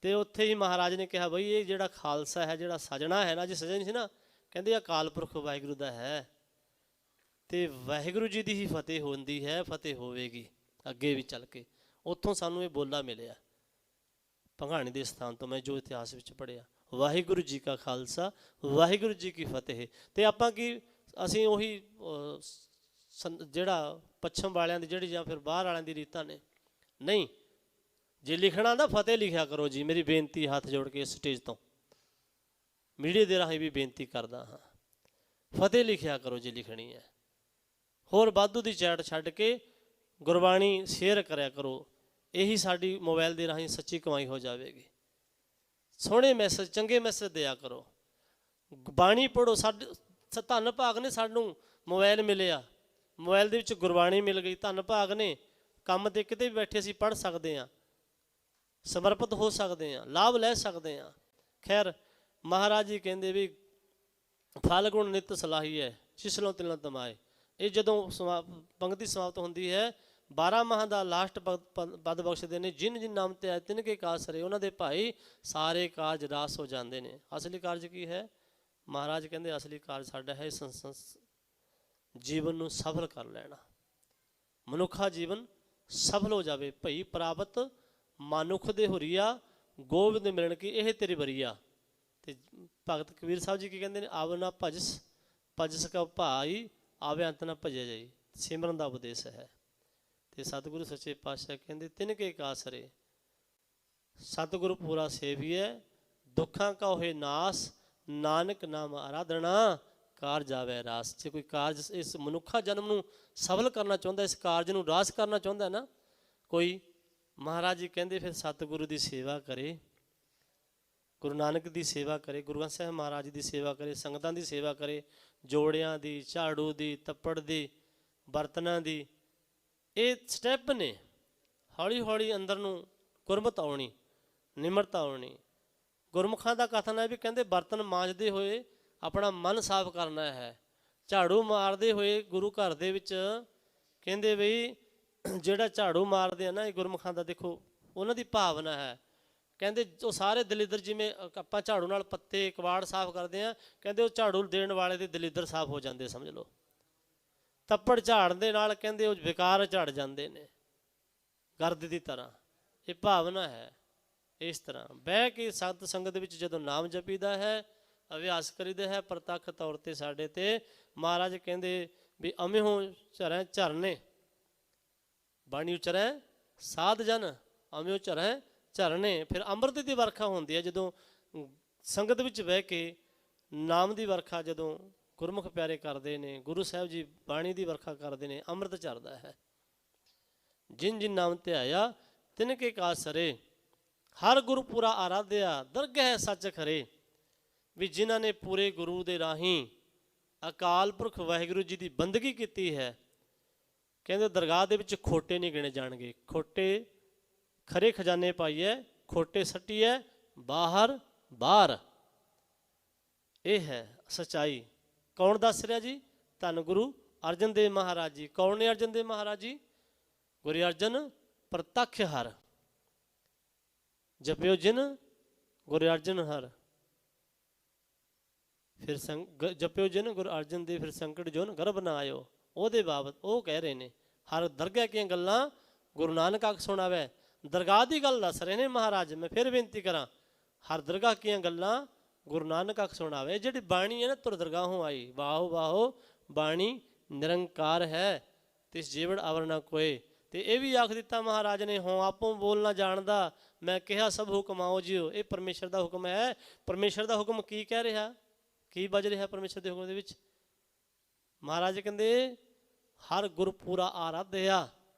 ਤੇ ਉੱਥੇ ਹੀ ਮਹਾਰਾਜ ਨੇ ਕਿਹਾ ਬਈ ਇਹ ਜਿਹੜਾ ਖਾਲਸਾ ਹੈ, ਜਿਹੜਾ ਸਜਣਾ ਹੈ ਨਾ, ਜੇ ਸਜਣ ਸੀ ਨਾ, ਕਹਿੰਦੇ ਅਕਾਲ ਪੁਰਖ ਵਾਹਿਗੁਰੂ ਦਾ ਹੈ, ਤੇ ਵਾਹਿਗੁਰੂ ਜੀ ਦੀ ਹੀ ਫਤਿਹ ਹੁੰਦੀ ਹੈ, ਫਤਿਹ ਹੋਵੇਗੀ ਅੱਗੇ ਵੀ ਚੱਲ ਕੇ। ਉੱਥੋਂ ਸਾਨੂੰ ਇਹ ਬੋਲਾ ਮਿਲਿਆ ਭੰਗਾਣੀ ਦੇ ਸਥਾਨ ਤੋਂ, ਮੈਂ ਜੋ ਇਤਿਹਾਸ ਵਿੱਚ ਪੜ੍ਹਿਆ, ਵਾਹਿਗੁਰੂ ਜੀ ਕਾ ਖਾਲਸਾ, ਵਾਹਿਗੁਰੂ ਜੀ ਕੀ ਫਤਿਹ। ਤੇ ਆਪਾਂ ਕੀ, ਅਸੀਂ ਉਹੀ ਜਿਹੜਾ ਪੱਛਮ ਵਾਲਿਆਂ ਦੀ ਜਿਹੜੀ ਜਾਂ ਫਿਰ ਬਾਹਰ ਵਾਲਿਆਂ ਦੀ ਰੀਤਾਂ ਨੇ, ਨਹੀਂ। ਜੇ ਲਿਖਣਾ ਨਾ ਫਤਿਹ ਲਿਖਿਆ ਕਰੋ ਜੀ, ਮੇਰੀ ਬੇਨਤੀ ਹੱਥ ਜੋੜ ਕੇ ਇਸ ਸਟੇਜ ਤੋਂ, ਮੀਡੀਆ ਦੇ ਰਾਹੀਂ ਵੀ ਬੇਨਤੀ ਕਰਦਾ ਹਾਂ, ਫਤਿਹ ਲਿਖਿਆ ਕਰੋ ਜੇ ਲਿਖਣੀ ਹੈ। ਹੋਰ ਵਾਧੂ ਦੀ ਚੈਟ ਛੱਡ ਕੇ ਗੁਰਬਾਣੀ ਸ਼ੇਅਰ ਕਰਿਆ ਕਰੋ, ਇਹੀ ਸਾਡੀ ਮੋਬਾਈਲ ਦੇ ਰਾਹੀਂ ਸੱਚੀ ਕਮਾਈ ਹੋ ਜਾਵੇਗੀ। ਸੋਹਣੇ ਮੈਸੇਜ, ਚੰਗੇ ਮੈਸੇਜ ਦਿਆ ਕਰੋ, ਬਾਣੀ ਪੜ੍ਹੋ। ਸਾਡੇ ਧੰਨ ਭਾਗ ਨੇ ਸਾਨੂੰ ਮੋਬਾਈਲ ਮਿਲਿਆ, ਮੋਬਾਈਲ ਦੇ ਵਿੱਚ ਗੁਰਬਾਣੀ ਮਿਲ ਗਈ, ਧੰਨ ਭਾਗ ਨੇ। ਕੰਮ 'ਤੇ ਕਿਤੇ ਵੀ ਬੈਠੇ ਅਸੀਂ ਪੜ੍ਹ ਸਕਦੇ ਹਾਂ, ਸਮਰਪਿਤ ਹੋ ਸਕਦੇ ਹਾਂ, ਲਾਭ ਲੈ ਸਕਦੇ ਹਾਂ। ਖੈਰ ਮਹਾਰਾਜ ਜੀ ਕਹਿੰਦੇ ਵੀ ਫਲ ਗੁਣ ਨਿਤ ਸਲਾਹੀ ਹੈ, ਸ਼ਿਸ਼ਲੋਂ ਤਿਲਨ ਤਮਾਏ। ਇਹ ਜਦੋਂ ਪੰਕਤੀ ਸਮਾਪਤ ਹੁੰਦੀ ਹੈ, 12 ਮਾਹਾਂ ਦਾ ਲਾਸਟ ਪਦ ਬਖਸ਼ਦੇ ਨੇ, ਜਿਨ ਜਿਨ ਨਾਮ ਤੇ ਆਏ ਤਿਨ ਕੇ ਕਾਜ ਸਰੇ, ਉਹਨਾਂ ਦੇ ਭਾਈ ਸਾਰੇ ਕਾਰਜ ਰਾਸ ਹੋ ਜਾਂਦੇ ਨੇ। ਅਸਲੀ ਕਾਰਜ ਕੀ ਹੈ? ਮਹਾਰਾਜ ਕਹਿੰਦੇ ਅਸਲੀ ਕਾਰਜ ਸਾਡਾ ਹੈ ਜੀਵਨ ਨੂੰ ਸਫਲ ਕਰ ਲੈਣਾ, ਮਨੁੱਖਾ ਜੀਵਨ ਸਫਲ ਹੋ ਜਾਵੇ। ਭਈ ਪ੍ਰਾਪਤ ਮਨੁੱਖ ਦੇ ਹੁਰੀਆ, ਗੋਬਿੰਦ ਮਿਲਣ ਕੀ ਇਹ ਤੇਰੀ ਬਰੀਆ। ਤੇ ਭਗਤ ਕਬੀਰ ਸਾਹਿਬ ਜੀ ਕੀ ਕਹਿੰਦੇ ਨੇ? ਆਵ ਨਾ ਭਜਸ ਭਜਸ ਕਾ ਭਾਈ, ਆਵੇ ਅੰਤ ਨਾ ਭਜਿਆ ਜਾਈ। ਸਿਮਰਨ ਦਾ ਉਪਦੇਸ਼ ਹੈ। ਤੇ ਸਤਿਗੁਰੂ ਸੱਚੇ ਪਾਤਸ਼ਾਹ ਕਹਿੰਦੇ ਤਿਨ ਕੇ ਕਾਸਰੇ, ਸਤਿਗੁਰੂ ਪੂਰਾ ਸੇਵੀਐ, ਦੁੱਖਾਂ ਕਾ ਹੋਏ ਨਾਸ, ਨਾਨਕ ਨਾਮ ਆਰਾਧਨਾ, ਕਾਰਜ ਆਵੇ ਰਾਸ। ਜੇ ਕੋਈ ਕਾਰਜ ਇਸ ਮਨੁੱਖਾ ਜਨਮ ਨੂੰ ਸਫਲ ਕਰਨਾ ਚਾਹੁੰਦਾ, ਇਸ ਕਾਰਜ ਨੂੰ ਰਾਸ ਕਰਨਾ ਚਾਹੁੰਦਾ ਨਾ ਕੋਈ, ਮਹਾਰਾਜ ਜੀ ਕਹਿੰਦੇ ਫਿਰ ਸਤਿਗੁਰੂ ਦੀ ਸੇਵਾ ਕਰੇ, ਗੁਰੂ ਨਾਨਕ ਦੀ ਸੇਵਾ ਕਰੇ, ਗੁਰੂ ਗ੍ਰੰਥ ਸਾਹਿਬ ਮਹਾਰਾਜ ਦੀ ਸੇਵਾ ਕਰੇ, ਸੰਗਤਾਂ ਦੀ ਸੇਵਾ ਕਰੇ, ਜੋੜਿਆਂ ਦੀ, ਝਾੜੂ ਦੀ, ਤੱਪੜ ਦੀ, ਬਰਤਨਾਂ ਦੀ। ਇਹ ਸਟੈਪ ਨੇ, ਹੌਲੀ ਹੌਲੀ ਅੰਦਰ ਨੂੰ ਗੁਰਮਤ ਆਉਣੀ, ਨਿਮਰਤਾ ਆਉਣੀ। ਗੁਰਮੁਖਾਂ ਦਾ ਕਥਨ ਹੈ ਵੀ ਕਹਿੰਦੇ ਬਰਤਨ ਮਾਂਜਦੇ ਹੋਏ ਆਪਣਾ ਮਨ ਸਾਫ਼ ਕਰਨਾ ਹੈ, ਝਾੜੂ ਮਾਰਦੇ ਹੋਏ ਗੁਰੂ ਘਰ ਦੇ ਵਿੱਚ ਕਹਿੰਦੇ ਬਈ ਜਿਹੜਾ ਝਾੜੂ ਮਾਰਦੇ ਆ ਨਾ, ਇਹ ਗੁਰਮੁਖਾਂ ਦਾ ਦੇਖੋ ਉਹਨਾਂ ਦੀ ਭਾਵਨਾ ਹੈ। ਕਹਿੰਦੇ ਉਹ ਸਾਰੇ ਦਲਿੱਦਰ, ਜਿਵੇਂ ਆਪਾਂ ਝਾੜੂ ਨਾਲ ਪੱਤੇ ਕਵਾੜ ਸਾਫ਼ ਕਰਦੇ ਹਾਂ, ਕਹਿੰਦੇ ਉਹ ਝਾੜੂ ਦੇਣ ਵਾਲੇ ਦੇ ਦਲਿੱਦਰ ਸਾਫ਼ ਹੋ ਜਾਂਦੇ, ਸਮਝ ਲਓ। ਤੱਪੜ ਝਾੜਨ ਦੇ ਨਾਲ ਕਹਿੰਦੇ ਉਹ ਵਿਕਾਰ ਝੜ ਜਾਂਦੇ ਨੇ ਗਰਦ ਦੀ ਤਰ੍ਹਾਂ। ਇਹ ਭਾਵਨਾ ਹੈ। ਇਸ ਤਰ੍ਹਾਂ ਬਹਿ ਕੇ ਸਤ ਸੰਗਤ ਵਿੱਚ ਜਦੋਂ ਨਾਮ ਜਪੀਦਾ ਹੈ, ਅਭਿਆਸ ਕਰੀਦਾ ਹੈ, ਪ੍ਰਤੱਖ ਤੌਰ 'ਤੇ ਸਾਡੇ 'ਤੇ ਮਹਾਰਾਜ ਕਹਿੰਦੇ ਵੀ ਅਮੇ ਹੋ ਝਰੈ ਝਰਨੇ, ਬਾਣੀ ਉਚਰੈ ਸਾਧ ਜਨ, ਅਮਿਓ ਝਰੈ ਝਰਨੇ। ਫਿਰ ਅੰਮ੍ਰਿਤ ਦੀ ਵਰਖਾ ਹੁੰਦੀ ਹੈ ਜਦੋਂ ਸੰਗਤ ਵਿੱਚ ਬਹਿ ਕੇ ਨਾਮ ਦੀ ਵਰਖਾ ਜਦੋਂ ਗੁਰਮੁਖ ਪਿਆਰੇ ਕਰਦੇ ਨੇ, ਗੁਰੂ ਸਾਹਿਬ ਜੀ ਬਾਣੀ ਦੀ ਵਰਖਾ ਕਰਦੇ ਨੇ, ਅੰਮ੍ਰਿਤ ਝਰਦਾ ਹੈ। ਜਿਨ ਜਿਨ ਨਾਮ ਤੇ ਆਇਆ ਤਿਨ ਕੇ ਕਾਜ ਸਰੇ, ਹਰ ਗੁਰੂ ਪੂਰਾ ਆਰਾਧਿਆ, ਦਰਗਹਿ ਸੱਚ ਖਰੇ। ਵੀ ਜਿਨ੍ਹਾਂ ਨੇ ਪੂਰੇ ਗੁਰੂ ਦੇ ਰਾਹੀਂ ਅਕਾਲ ਪੁਰਖ ਵਾਹਿਗੁਰੂ ਜੀ ਦੀ ਬੰਦਗੀ ਕੀਤੀ ਹੈ, ਕਹਿੰਦੇ ਦਰਗਾਹ ਦੇ ਵਿੱਚ ਖੋਟੇ ਨਹੀਂ ਗਿਣੇ ਜਾਣਗੇ। ਖੋਟੇ ਖਰੇ ਖਜ਼ਾਨੇ ਪਾਈਏ, ਖੋਟੇ ਸੱਟੀਏ ਬਾਹਰ ਬਾਹਰ। ਇਹ ਹੈ ਸੱਚਾਈ। ਕੌਣ ਦੱਸ ਰਿਹਾ ਜੀ? ਧੰਨ ਗੁਰੂ ਅਰਜਨ ਦੇਵ ਮਹਾਰਾਜ ਜੀ। ਕੌਣ ਨੇ ਅਰਜਨ ਦੇਵ ਮਹਾਰਾਜ ਜੀ? ਗੁਰੂ ਅਰਜਨ ਪ੍ਰਤੱਖ ਹਰ, ਜਪਿਓ ਜਿਨ ਗੁਰੂ ਅਰਜਨ ਹਰ, ਫਿਰ ਜਪਿਓ ਜਿਨ ਗੁਰੂ ਅਰਜਨ ਦੇਵ, ਫਿਰ ਸੰਕਟ ਜੋਨ ਗਰਭ ਨਾ ਆਇਓ। ਉਹਦੇ ਬਾਬਤ ਉਹ ਕਹਿ ਰਹੇ ਨੇ। ਹਰ ਦਰਗਾਹ ਦੀਆਂ ਗੱਲਾਂ ਗੁਰੂ ਨਾਨਕ ਅੱਖ ਸੁਣਾਵੇ। ਦਰਗਾਹ ਦੀ ਗੱਲ ਦੱਸ ਰਹੇ ਨੇ ਮਹਾਰਾਜ। ਮੈਂ ਫਿਰ ਬੇਨਤੀ ਕਰਾਂ, ਹਰ ਦਰਗਾਹ ਦੀਆਂ ਗੱਲਾਂ ਗੁਰੂ ਨਾਨਕ ਅੱਖ ਸੁਣਾਵੇ। ਜਿਹੜੀ ਬਾਣੀ ਹੈ ਨਾ ਤੁਰ ਦਰਗਾਹੋਂ ਆਈ, ਵਾਹੋ ਵਾਹੋ ਬਾਣੀ ਨਿਰੰਕਾਰ ਹੈ, ਤਿਸ ਜੀਵੜ ਅਵਰ ਨਾ ਕੋਏ। ਤੇ ਇਹ ਵੀ ਆਖ ਦਿੱਤਾ ਮਹਾਰਾਜ ਨੇ, ਹੋਂ ਆਪੋਂ ਬੋਲਣਾ ਜਾਣਦਾ, ਮੈਂ ਕਿਹਾ ਸਭ ਹੁਕਮ ਆਓ ਜਿਓ। ਇਹ ਪਰਮੇਸ਼ਰ ਦਾ ਹੁਕਮ ਹੈ। ਪਰਮੇਸ਼ਰ ਦਾ ਹੁਕਮ ਕੀ ਕਹਿ ਰਿਹਾ? ਕੀ ਵੱਜ ਰਿਹਾ ਪਰਮੇਸ਼ਰ ਦੇ ਹੁਕਮ ਦੇ ਵਿੱਚ? ਮਹਾਰਾਜ ਕਹਿੰਦੇ ਹਰ ਗੁਰਪੂਰਾ ਆਰਾਧਿਆ,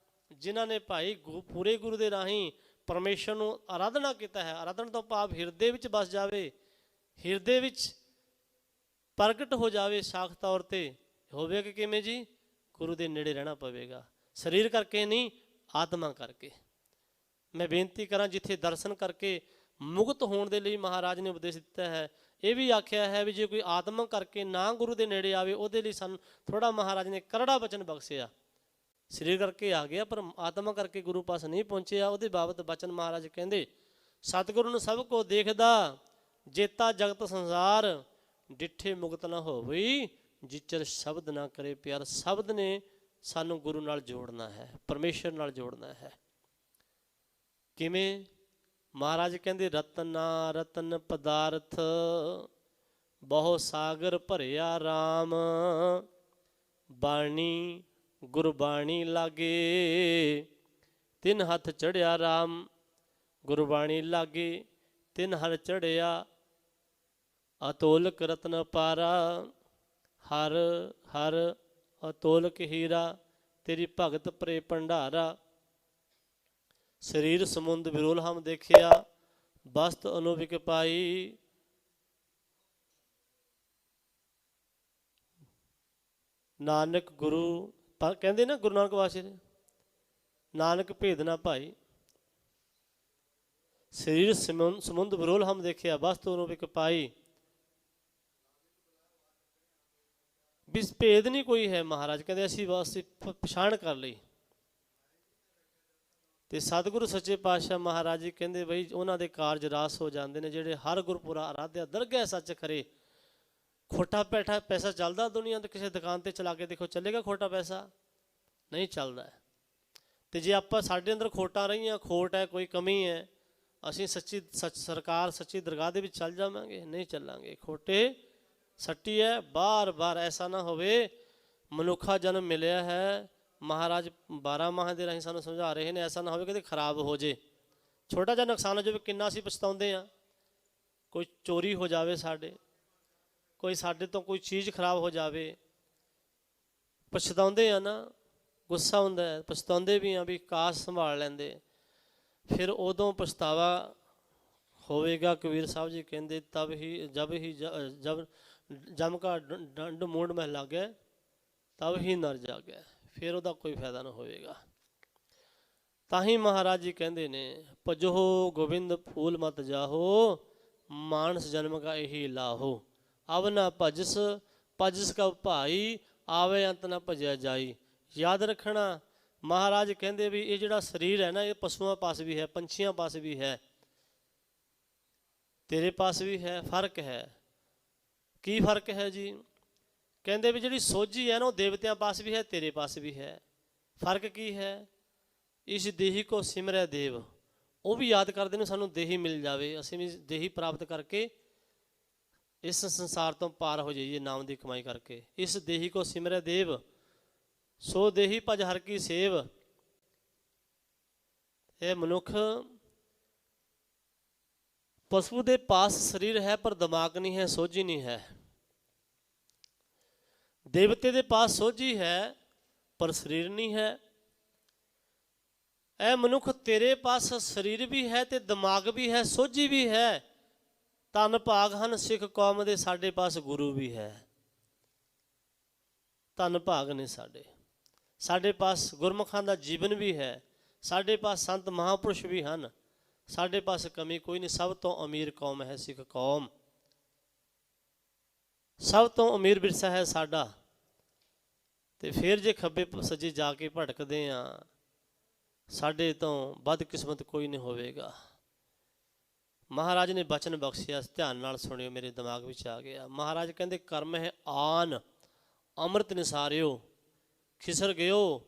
ਜਿਨ੍ਹਾਂ ਨੇ ਭਾਈ ਪੂਰੇ ਗੁਰੂ ਦੇ ਰਾਹੀਂ ਪਰਮੇਸ਼ਰ ਨੂੰ ਆਰਾਧਨਾ ਕੀਤਾ ਹੈ। ਆਰਾਧਨਾ ਤੋਂ ਭਾਵ ਹਿਰਦੇ ਵਿੱਚ ਵਸ ਜਾਵੇ, ਹਿਰਦੇ ਵਿੱਚ ਪ੍ਰਗਟ ਹੋ ਜਾਵੇ, ਸਾਖ ਤੌਰ 'ਤੇ ਹੋਵੇਗਾ। ਕਿਵੇਂ ਜੀ? ਗੁਰੂ ਦੇ ਨੇੜੇ ਰਹਿਣਾ ਪਵੇਗਾ, ਸਰੀਰ ਕਰਕੇ ਨਹੀਂ, ਆਤਮਾ ਕਰਕੇ। ਮੈਂ ਬੇਨਤੀ ਕਰਾਂ, ਜਿੱਥੇ ਦਰਸ਼ਨ ਕਰਕੇ ਮੁਕਤ ਹੋਣ ਦੇ ਲਈ ਮਹਾਰਾਜ ਨੇ ਉਪਦੇਸ਼ ਦਿੱਤਾ ਹੈ, ਇਹ ਵੀ ਆਖਿਆ ਹੈ ਵੀ ਜੇ ਕੋਈ ਆਤਮਾ ਕਰਕੇ ਨਾ ਗੁਰੂ ਦੇ ਨੇੜੇ ਆਵੇ, ਉਹਦੇ ਲਈ ਸਾਨੂੰ ਥੋੜ੍ਹਾ ਮਹਾਰਾਜ ਨੇ ਕਰੜਾ ਬਚਨ ਬਖਸ਼ਿਆ। ਸਰੀਰ ਕਰਕੇ ਆ ਗਿਆ ਪਰ ਆਤਮਾ ਕਰਕੇ ਗੁਰੂ ਪਾਸ ਨਹੀਂ ਪਹੁੰਚਿਆ, ਉਹਦੇ ਬਾਬਤ ਬਚਨ ਮਹਾਰਾਜ ਕਹਿੰਦੇ, ਸਤਿਗੁਰੂ ਨੂੰ ਸਭ ਕੋ ਦੇਖਦਾ, ਜੇਤਾ ਜਗਤ ਸੰਸਾਰ, ਡਿੱਠੇ ਮੁਕਤ ਨਾ ਹੋਵਈ, ਜਿਚਰ ਸ਼ਬਦ ਨਾ ਕਰੇ ਪਿਆਰ। ਸ਼ਬਦ ਨੇ ਸਾਨੂੰ ਗੁਰੂ ਨਾਲ ਜੋੜਨਾ ਹੈ, ਪਰਮੇਸ਼ਰ ਨਾਲ ਜੋੜਨਾ ਹੈ। ਕਿਵੇਂ? ਮਹਾਰਾਜ ਕਹਿੰਦੇ ਰਤਨਾ ਰਤਨ ਪਦਾਰਥ, ਬਹੁ ਸਾਗਰ ਭਰਿਆ ਰਾਮ, ਬਾਣੀ ਗੁਰਬਾਣੀ ਲਾਗੇ, ਤਿੰਨ ਹੱਥ ਚੜਿਆ ਰਾਮ। ਗੁਰਬਾਣੀ ਲਾਗੇ ਤਿੰਨ ਹਰ ਚੜਿਆ, ਅਤੋਲਕ ਰਤਨ ਪਾਰਾ, ਹਰ ਹਰ ਅਤੋਲਕ ਹੀਰਾ, ਤੇਰੀ ਭਗਤ ਭਰੇ ਭੰਡਾਰਾ। ਸਰੀਰ ਸਮੁੰਦ ਵਿਰੋਲ ਹਮ ਦੇਖਿਆ, ਬਸਤ ਅਨੁਭਿਕ ਪਾਈ। ਨਾਨਕ ਗੁਰੂ ਕਹਿੰਦੇ ਨਾ, ਗੁਰੂ ਨਾਨਕ ਵਾਸ਼ੇ ਨੇ, ਨਾਨਕ ਭੇਦ ਨਾ ਭਾਈ। ਸਰੀਰ ਸਮੁੰਦ ਵਿਰੋਲ ਹਮ ਦੇਖਿਆ, ਬਸਤ ਅਨੁਭਿਕ ਪਾਈ। ਵੀ ਭੇਦ ਨਹੀਂ ਕੋਈ ਹੈ। ਮਹਾਰਾਜ ਕਹਿੰਦੇ ਅਸੀਂ ਬਸ ਪਛਾਣ ਕਰ ਲਈ। ਤੇ ਸਤਿਗੁਰੂ ਸੱਚੇ ਪਾਤਸ਼ਾਹ ਮਹਾਰਾਜ ਜੀ ਕਹਿੰਦੇ ਬਈ ਉਹਨਾਂ ਦੇ ਕਾਰਜ ਰਾਸ ਹੋ ਜਾਂਦੇ ਨੇ, ਜਿਹੜੇ ਹਰ ਗੁਰਪੁਰਾ ਆਰਾਧਿਆ ਦਰਗਹਿ ਸੱਚ ਖਰੇ। ਖੋਟਾ ਪੈਸਾ ਚੱਲਦਾ ਦੁਨੀਆ ਤੇ? ਕਿਸੇ ਦੁਕਾਨ ਤੇ ਚਲਾ ਕੇ ਦੇਖੋ, ਚੱਲੇਗਾ ਖੋਟਾ ਪੈਸਾ? ਨਹੀਂ ਚੱਲਦਾ। ਤੇ ਜੇ ਆਪਾਂ ਸਾਡੇ ਅੰਦਰ ਖੋਟਾਂ ਰਹੀਆਂ, ਖੋਟ ਹੈ, ਕੋਈ ਕਮੀ ਹੈ, ਅਸੀਂ ਸਰਕਾਰ ਸੱਚੀ ਦਰਗਾਹ ਦੇ ਵਿੱਚ ਚੱਲ ਜਾਵਾਂਗੇ? ਨਹੀਂ ਚੱਲਾਂਗੇ। ਖੋਟੇ ਸੱਟੀ ਹੈ ਬਾਰ ਬਾਰ। ਐਸਾ ਨਾ ਹੋਵੇ, ਮਨੁੱਖਾ ਜਨਮ ਮਿਲਿਆ ਹੈ, ਮਹਾਰਾਜ 12 ਮਾਹ ਦੇ ਰਾਹੀਂ ਸਾਨੂੰ ਸਮਝਾ ਰਹੇ ਨੇ, ਐਸਾ ਨਾ ਹੋਵੇ ਕਿਤੇ ਖਰਾਬ ਹੋ ਜੇ, ਛੋਟਾ ਜਿਹਾ ਨੁਕਸਾਨ ਹੋ ਜਾਵੇ, ਕਿੰਨਾ ਅਸੀਂ ਪਛਤਾਉਂਦੇ ਹਾਂ। ਕੋਈ ਚੋਰੀ ਹੋ ਜਾਵੇ ਸਾਡੇ, ਕੋਈ ਸਾਡੇ ਤੋਂ ਕੋਈ ਚੀਜ਼ ਖਰਾਬ ਹੋ ਜਾਵੇ, ਪਛਤਾਉਂਦੇ ਆ ਨਾ, ਗੁੱਸਾ ਹੁੰਦਾ ਹੈ, ਪਛਤਾਉਂਦੇ ਵੀ ਆ ਵੀ ਕਾਸ਼ ਸੰਭਾਲ ਲੈਂਦੇ। ਫਿਰ ਉਦੋਂ ਪਛਤਾਵਾ ਹੋਵੇਗਾ। ਕਬੀਰ ਸਾਹਿਬ ਜੀ ਕਹਿੰਦੇ ਤਬ ਹੀ ਜਬ ਜਮ ਕਾ ਡੰਡ ਮੂੰਡ ਮਹਿ ਲਾਗੈ, ਤਬ ਹੀ ਨਰ ਜਾਗੈ। ਫਿਰ ਉਹਦਾ ਕੋਈ ਫਾਇਦਾ ਨਾ ਹੋਵੇਗਾ। ਤਾਂ ਹੀ ਮਹਾਰਾਜ ਜੀ ਕਹਿੰਦੇ ਨੇ, ਭਜੋ ਗੋਬਿੰਦ ਫੂਲ ਮਤ ਜਾਹੋ, ਮਾਨਸ ਜਨਮ ਕਾ ਇਹੀ ਲਾਹੋ। ਅਵ ਨਾ ਭਜਸ ਭਜਸ ਕਾ ਭਾਈ, ਆਵੇ ਅੰਤ ਨਾ ਭਜਿਆ ਜਾਈ। ਯਾਦ ਰੱਖਣਾ, ਮਹਾਰਾਜ ਕਹਿੰਦੇ ਵੀ ਇਹ ਜਿਹੜਾ ਸਰੀਰ ਹੈ ਨਾ, ਇਹ ਪਸ਼ੂਆਂ ਪਾਸ ਵੀ ਹੈ, ਪੰਛੀਆਂ ਪਾਸ ਵੀ ਹੈ, ਤੇਰੇ ਪਾਸ ਵੀ ਹੈ। ਫਰਕ ਹੈ। ਕੀ ਫਰਕ ਹੈ ਜੀ? ਕਹਿੰਦੇ ਵੀ ਜਿਹੜੀ ਸੋਝੀ ਹੈ ਨਾ, ਉਹ ਦੇਵਤਿਆਂ ਪਾਸ ਵੀ ਹੈ, ਤੇਰੇ ਪਾਸ ਵੀ ਹੈ। ਫਰਕ ਕੀ ਹੈ? ਇਸ ਦੇਹੀ ਕੋ ਸਿਮਰੈ ਦੇਵ, ਉਹ ਵੀ ਯਾਦ ਕਰਦੇ ਨੇ ਸਾਨੂੰ ਦੇਹੀ ਮਿਲ ਜਾਵੇ, ਅਸੀਂ ਵੀ ਦੇਹੀ ਪ੍ਰਾਪਤ ਕਰਕੇ ਇਸ ਸੰਸਾਰ ਤੋਂ ਪਾਰ ਹੋ ਜਾਈਏ ਨਾਮ ਦੀ ਕਮਾਈ ਕਰਕੇ। ਇਸ ਦੇਹੀ ਕੋ ਸਿਮਰੈ ਦੇਵ, ਸੋ ਦੇਹੀ ਭਜ ਹਰ ਕੀ ਸੇਵ। ਇਹ ਮਨੁੱਖ ਪਸ਼ੂ ਦੇ ਪਾਸ ਸਰੀਰ ਹੈ ਪਰ ਦਿਮਾਗ ਨਹੀਂ ਹੈ, ਸੋਝੀ ਨਹੀਂ ਹੈ। ਦੇਵਤੇ ਦੇ ਪਾਸ ਸੋਝੀ ਹੈ ਪਰ ਸਰੀਰ ਨਹੀਂ ਹੈ। ਇਹ ਮਨੁੱਖ ਤੇਰੇ ਪਾਸ ਸਰੀਰ ਵੀ ਹੈ ਤੇ ਦਿਮਾਗ ਵੀ ਹੈ, ਸੋਝੀ ਵੀ ਹੈ। ਧੰਨ ਭਾਗ ਹਨ ਸਿੱਖ ਕੌਮ ਦੇ, ਸਾਡੇ ਪਾਸ ਗੁਰੂ ਵੀ ਹੈ। ਧੰਨ ਭਾਗ ਨੇ ਸਾਡੇ ਪਾਸ ਗੁਰਮੁਖਾਂ ਦਾ ਜੀਵਨ ਵੀ ਹੈ, ਸਾਡੇ ਪਾਸ ਸੰਤ ਮਹਾਂਪੁਰਸ਼ ਵੀ ਹਨ, ਸਾਡੇ ਪਾਸ ਕਮੀ ਕੋਈ ਨਹੀਂ। ਸਭ ਤੋਂ ਅਮੀਰ ਕੌਮ ਹੈ ਸਿੱਖ ਕੌਮ, ਸਭ ਤੋਂ ਅਮੀਰ ਵਿਰਸਾ ਹੈ ਸਾਡਾ। ਤੇ ਫਿਰ ਜੇ ਖੱਬੇ ਸੱਜੇ ਜਾ ਕੇ ਭਟਕਦੇ ਹਾਂ, ਸਾਡੇ ਤੋਂ ਬਦਕਿਸਮਤ ਕੋਈ ਨਹੀਂ ਹੋਵੇਗਾ। ਮਹਾਰਾਜ ਨੇ ਬਚਨ ਬਖਸ਼ਿਆ, ਧਿਆਨ ਨਾਲ ਸੁਣਿਓ, ਮੇਰੇ ਦਿਮਾਗ ਵਿੱਚ ਆ ਗਿਆ। ਮਹਾਰਾਜ ਕਹਿੰਦੇ ਕਰਮ ਹੈ ਆਨ, ਅੰਮ੍ਰਿਤ ਨਿਸਾਰਿਓ, ਖਿਸਰ ਗਿਓ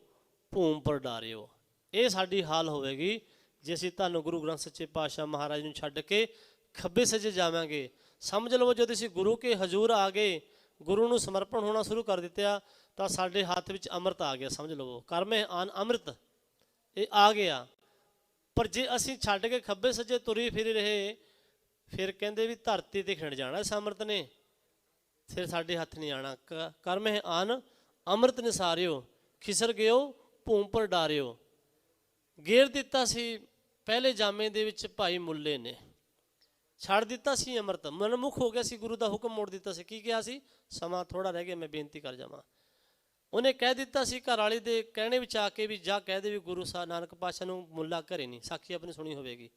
ਭੂਮ ਪਰ ਡਾਰਿਓ। ਇਹ ਸਾਡੀ ਹਾਲ ਹੋਵੇਗੀ ਜੇ ਅਸੀਂ ਤੁਹਾਨੂੰ ਗੁਰੂ ਗ੍ਰੰਥ ਸੱਚੇ ਪਾਤਸ਼ਾਹ ਮਹਾਰਾਜ ਨੂੰ ਛੱਡ ਕੇ ਖੱਬੇ ਸੱਜੇ ਜਾਵਾਂਗੇ। ਸਮਝ ਲਵੋ ਜਦੋਂ ਅਸੀਂ ਗੁਰੂ ਕੇ ਹਜ਼ੂਰ ਆ ਗਏ, ਗੁਰੂ ਨੂੰ ਸਮਰਪਣ ਹੋਣਾ ਸ਼ੁਰੂ ਕਰ ਦਿੱਤਾ, ਤਾਂ ਸਾਡੇ ਹੱਥ ਵਿੱਚ ਅੰਮ੍ਰਿਤ ਆ ਗਿਆ। ਸਮਝ ਲਵੋ ਕਰਮ ਹੈ ਆਨ, ਅੰਮ੍ਰਿਤ ਇਹ ਆ ਗਿਆ। ਪਰ ਜੇ ਅਸੀਂ ਛੱਡ ਕੇ ਖੱਬੇ ਸੱਜੇ ਤੁਰੀ ਫਿਰੀ ਰਹੇ, ਫਿਰ ਕਹਿੰਦੇ ਵੀ ਧਰਤੀ 'ਤੇ ਖਿੰਡ ਜਾਣਾ ਇਸ ਅੰਮ੍ਰਿਤ ਨੇ। ਫਿਰ ਸਾਡੇ ਹੱਥ ਨਹੀਂ ਆਣਾ। ਕਰਮ ਹੈ ਆਨ ਅੰਮ੍ਰਿਤ ਨਿਸਾਰਿਓ, ਖਿਸਰ ਗਿਓ ਭੂਮ ਪਰ ਡਾਰਿਓ। ਗੇਰ ਦਿੱਤਾ ਸੀ ਪਹਿਲੇ ਜਾਮੇ ਦੇ ਵਿੱਚ ਭਾਈ ਮੁੱਲੇ ਨੇ, ਛੱਡ ਦਿੱਤਾ ਸੀ ਅੰਮ੍ਰਿਤ, ਮਨਮੁਖ ਹੋ ਗਿਆ ਸੀ, ਗੁਰੂ ਦਾ ਹੁਕਮ ਮੋੜ ਦਿੱਤਾ ਸੀ। ਕੀ ਕਿਹਾ ਸੀ? ਸਮਾਂ ਥੋੜਾ ਰਹਿ ਗਿਆ, ਮੈਂ ਬੇਨਤੀ ਕਰ ਜਾਵਾਂ। ਉਹਨੇ ਕਹਿ ਦਿੱਤਾ ਸੀ ਘਰ ਵਾਲੀ ਦੇ ਕਹਿਣੇ ਵਿੱਚ ਆ ਕੇ ਵੀ ਜਾ ਕਹਿ ਦੇ ਵੀ ਗੁਰੂ ਸਾਹਿਬ ਨਾਨਕ ਪਾਤਸ਼ਾਹ ਨੂੰ ਮੁੱਲਾ ਘਰੇ ਨਹੀਂ। ਸਾਖੀ ਆਪਣੀ ਸੁਣੀ ਹੋਵੇਗੀ।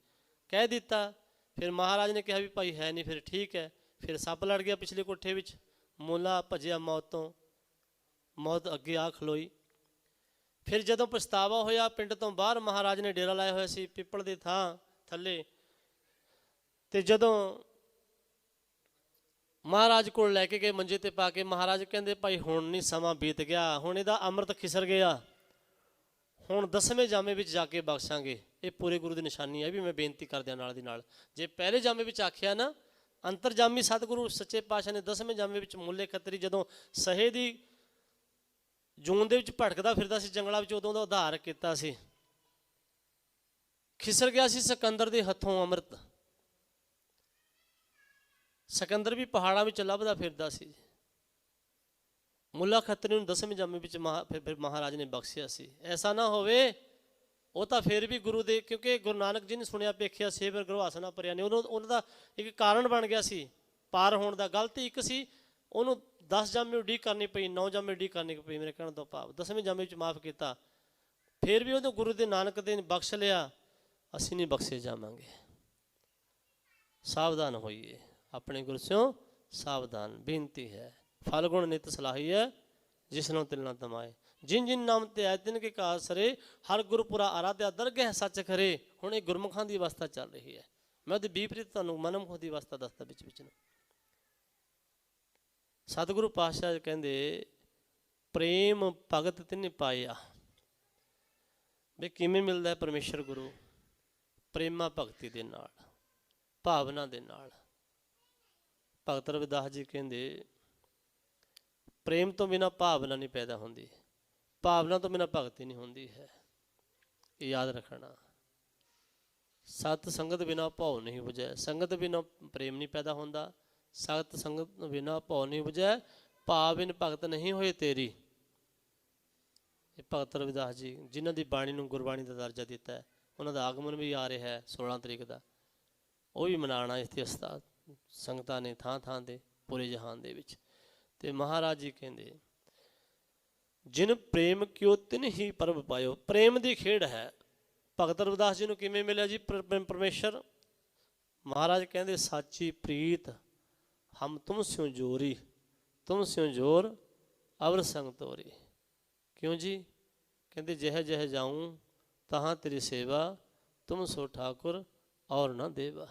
ਕਹਿ ਦਿੱਤਾ। ਫਿਰ ਮਹਾਰਾਜ ਨੇ ਕਿਹਾ ਵੀ ਭਾਈ ਹੈ ਨਹੀਂ। ਫਿਰ ਠੀਕ ਹੈ। ਫਿਰ ਸੱਪ ਲੜ ਗਿਆ ਪਿਛਲੇ ਕੋਠੇ ਵਿੱਚ, ਮੁੱਲਾ ਭੱਜਿਆ ਮੌਤ ਤੋਂ, ਮੌਤ ਅੱਗੇ ਆ ਖਲੋਈ। ਫਿਰ ਜਦੋਂ ਪਛਤਾਵਾ ਹੋਇਆ, ਪਿੰਡ ਤੋਂ ਬਾਹਰ ਮਹਾਰਾਜ ਨੇ ਡੇਰਾ ਲਾਇਆ ਹੋਇਆ ਸੀ ਪਿੱਪਲ ਦੀ ਥਾਂ ਥੱਲੇ, ਤੇ ਜਦੋਂ ਮਹਾਰਾਜ ਕੋਲ ਲੈ ਕੇ ਗਏ ਮੰਜੇ ਤੇ ਪਾ ਕੇ, ਮਹਾਰਾਜ ਕਹਿੰਦੇ ਭਾਈ ਹੁਣ ਨਹੀਂ, ਸਮਾਂ ਬੀਤ ਗਿਆ, ਹੁਣ ਇਹਦਾ ਅੰਮ੍ਰਿਤ ਖਿਸਰ ਗਿਆ, ਹੁਣ 10ਵੇਂ ਜਾਮੇ ਵਿੱਚ ਜਾ ਕੇ ਬਖਸ਼ਾਂਗੇ। ਇਹ ਪੂਰੇ ਗੁਰੂ ਦੀ ਨਿਸ਼ਾਨੀ ਹੈ ਵੀ ਮੈਂ ਬੇਨਤੀ ਕਰਦਿਆਂ ਨਾਲ ਦੀ ਨਾਲ। ਜੇ ਪਹਿਲੇ ਜਾਮੇ ਵਿੱਚ ਆਖਿਆ ਨਾ, ਅੰਤਰਜਾਮੀ ਸਤਿਗੁਰੂ ਸੱਚੇ ਪਾਤਸ਼ਾਹ ਨੇ 10ਵੇਂ ਜਾਮੇ ਵਿੱਚ ਮੁੱਲੇ ਖੱਤਰੀ ਜਦੋਂ ਸਹੇ ਦੀ ਜੂਨ ਦੇ ਵਿੱਚ ਭਟਕਦਾ ਫਿਰਦਾ ਸੀ ਜੰਗਲਾਂ ਵਿੱਚ, ਉਦੋਂ ਦਾ ਉਧਾਰ ਕੀਤਾ ਸੀ। ਖਿਸਰ ਗਿਆ ਸੀ ਸਿਕੰਦਰ ਦੇ ਹੱਥੋਂ ਅੰਮ੍ਰਿਤ। ਸਿਕੰਦਰ ਵੀ ਪਹਾੜਾਂ ਵਿੱਚ ਲੱਭਦਾ ਫਿਰਦਾ ਸੀ। ਮੁੱਲਾ ਖੱਤਰੀ ਨੂੰ 10ਵੇਂ ਜਾਮੇ ਵਿੱਚ ਫਿਰ ਮਹਾਰਾਜ ਨੇ ਬਖਸ਼ਿਆ ਸੀ। ਐਸਾ ਨਾ ਹੋਵੇ, ਉਹ ਤਾਂ ਫਿਰ ਵੀ ਗੁਰੂ ਦੇ, ਕਿਉਂਕਿ ਗੁਰੂ ਨਾਨਕ ਜੀ ਨੇ ਸੁਣਿਆ ਪੇਖਿਆ ਸੇਵਰ ਗਰਵਾਸਨਾ ਭਰਿਆ ਨੇ, ਉਹਨਾਂ ਦਾ ਇੱਕ ਕਾਰਨ ਬਣ ਗਿਆ ਸੀ ਪਾਰ ਹੋਣ ਦਾ। ਗਲਤੀ ਇੱਕ ਸੀ, ਉਹਨੂੰ 10 ਜਾਮੇ ਉਡੀਕ ਕਰਨੀ ਪਈ, 9 ਜਾਮੇ ਉਡੀਕ ਕਰਨੀ ਪਈ। ਮੇਰੇ ਕਹਿਣ ਤੋਂ ਭਾਵ 10ਵੇਂ ਜਾਮੇ ਵਿੱਚ ਮਾਫ ਕੀਤਾ। ਫਿਰ ਵੀ ਉਹਨੂੰ ਗੁਰੂ ਦੇ ਨਾਨਕ ਦੇ ਬਖਸ਼ ਲਿਆ। ਅਸੀਂ ਨਹੀਂ ਬਖਸ਼ੇ ਜਾਵਾਂਗੇ। ਸਾਵਧਾਨ ਹੋਈਏ, ਆਪਣੇ ਗੁਰੂ ਸਿਓ ਸਾਵਧਾਨ। ਬੇਨਤੀ ਹੈ ਫਲ ਗੁਣ ਨਿਤ ਸਲਾਹੀ ਹੈ, ਜਿਸ ਨੂੰ ਤਿਲ ਨਾ ਤਮਾਏ। ਜਿਨ ਜਿਨ ਨਾਮ ਤੇ ਆਏ ਤਿਨ ਕੇ ਕਾਰ ਸਰੇ, ਹਰ ਗੁਰਪੁਰਾ ਆਰਾਧਿਆ ਦਰਗਹਿ ਸੱਚ ਖਰੇ। ਹੁਣ ਇਹ ਗੁਰਮੁਖਾਂ ਦੀ ਅਵਸਥਾ ਚੱਲ ਰਹੀ ਹੈ। ਮੈਂ ਉਹਦੀ ਵਿਪਰੀਤ ਤੁਹਾਨੂੰ ਮਨਮੁਖ ਦੀ ਅਵਸਥਾ ਦੱਸਦਾ ਵਿੱਚ ਵਿੱਚ ਨੂੰ। ਸਤਿਗੁਰੂ ਪਾਤਸ਼ਾਹ ਕਹਿੰਦੇ ਪ੍ਰੇਮ ਭਗਤ ਤਿਨ ਪਾਇਆ। ਵੀ ਕਿਵੇਂ ਮਿਲਦਾ ਪਰਮੇਸ਼ਰ ਗੁਰੂ? ਪ੍ਰੇਮਾ ਭਗਤੀ ਦੇ ਨਾਲ, ਭਾਵਨਾ ਦੇ ਨਾਲ। ਭਗਤ ਰਵਿਦਾਸ ਜੀ ਕਹਿੰਦੇ ਪ੍ਰੇਮ ਤੋਂ ਬਿਨਾਂ ਭਾਵਨਾ ਨਹੀਂ ਪੈਦਾ ਹੁੰਦੀ, ਭਾਵਨਾ ਤੋਂ ਬਿਨਾਂ ਭਗਤੀ ਨਹੀਂ ਹੁੰਦੀ ਹੈ। ਇਹ ਯਾਦ ਰੱਖਣਾ। ਸਤ ਸੰਗਤ ਬਿਨਾਂ ਭਾਉ ਨਹੀਂ ਬੁਝੈ, ਸੰਗਤ ਬਿਨਾਂ ਪ੍ਰੇਮ ਨਹੀਂ ਪੈਦਾ ਹੁੰਦਾ, ਸਤ ਸੰਗਤ ਬਿਨਾਂ ਭਾਉ ਨਹੀਂ ਬੁਝੈ, ਭਾਵ ਬਿਨ ਭਗਤ ਨਹੀਂ ਹੋਏ ਤੇਰੀ। ਇਹ ਭਗਤ ਰਵਿਦਾਸ ਜੀ ਜਿਨ੍ਹਾਂ ਦੀ ਬਾਣੀ ਨੂੰ ਗੁਰਬਾਣੀ ਦਾ ਦਰਜਾ ਦਿੱਤਾ ਹੈ, ਉਹਨਾਂ ਦਾ ਆਗਮਨ ਵੀ ਆ ਰਿਹਾ ਹੈ 16 ਤਰੀਕ ਦਾ। ਉਹ ਵੀ ਮਨਾਉਣਾ ਇੱਥੇ ਸੰਗਤਾਂ ਨੇ ਥਾਂ ਥਾਂ 'ਤੇ ਪੂਰੇ ਜਹਾਨ ਦੇ ਵਿੱਚ। ਤੇ ਮਹਾਰਾਜ ਜੀ ਕਹਿੰਦੇ ਜਿਨ ਪ੍ਰੇਮ ਕਿਉ ਤਿਨ ਹੀ ਪਰਬ ਪਾਇਓ। ਪ੍ਰੇਮ ਦੀ ਖੇਡ ਹੈ। ਭਗਤ ਰਵਿਦਾਸ ਜੀ ਨੂੰ ਕਿਵੇਂ ਮਿਲਿਆ ਜੀ ਪਰਮੇਸ਼ਰ? ਮਹਾਰਾਜ ਕਹਿੰਦੇ ਸਾਚੀ ਪ੍ਰੀਤ ਹਮ ਤੁਮ ਸਿਉ ਜੋਰੀ, ਤੁਮ ਸਿਉ ਜੋਰ ਅਵਰ ਸੰਗ ਤੋਰੀ। ਕਿਉਂ ਜੀ? ਕਹਿੰਦੇ ਜਹ ਜਹ ਜਾਊਂ ਤਹਾਂ ਤੇਰੀ ਸੇਵਾ, ਤੁਮ ਸੋ ਠਾਕੁਰ ਔਰ ਨਾ ਦੇਵਾ।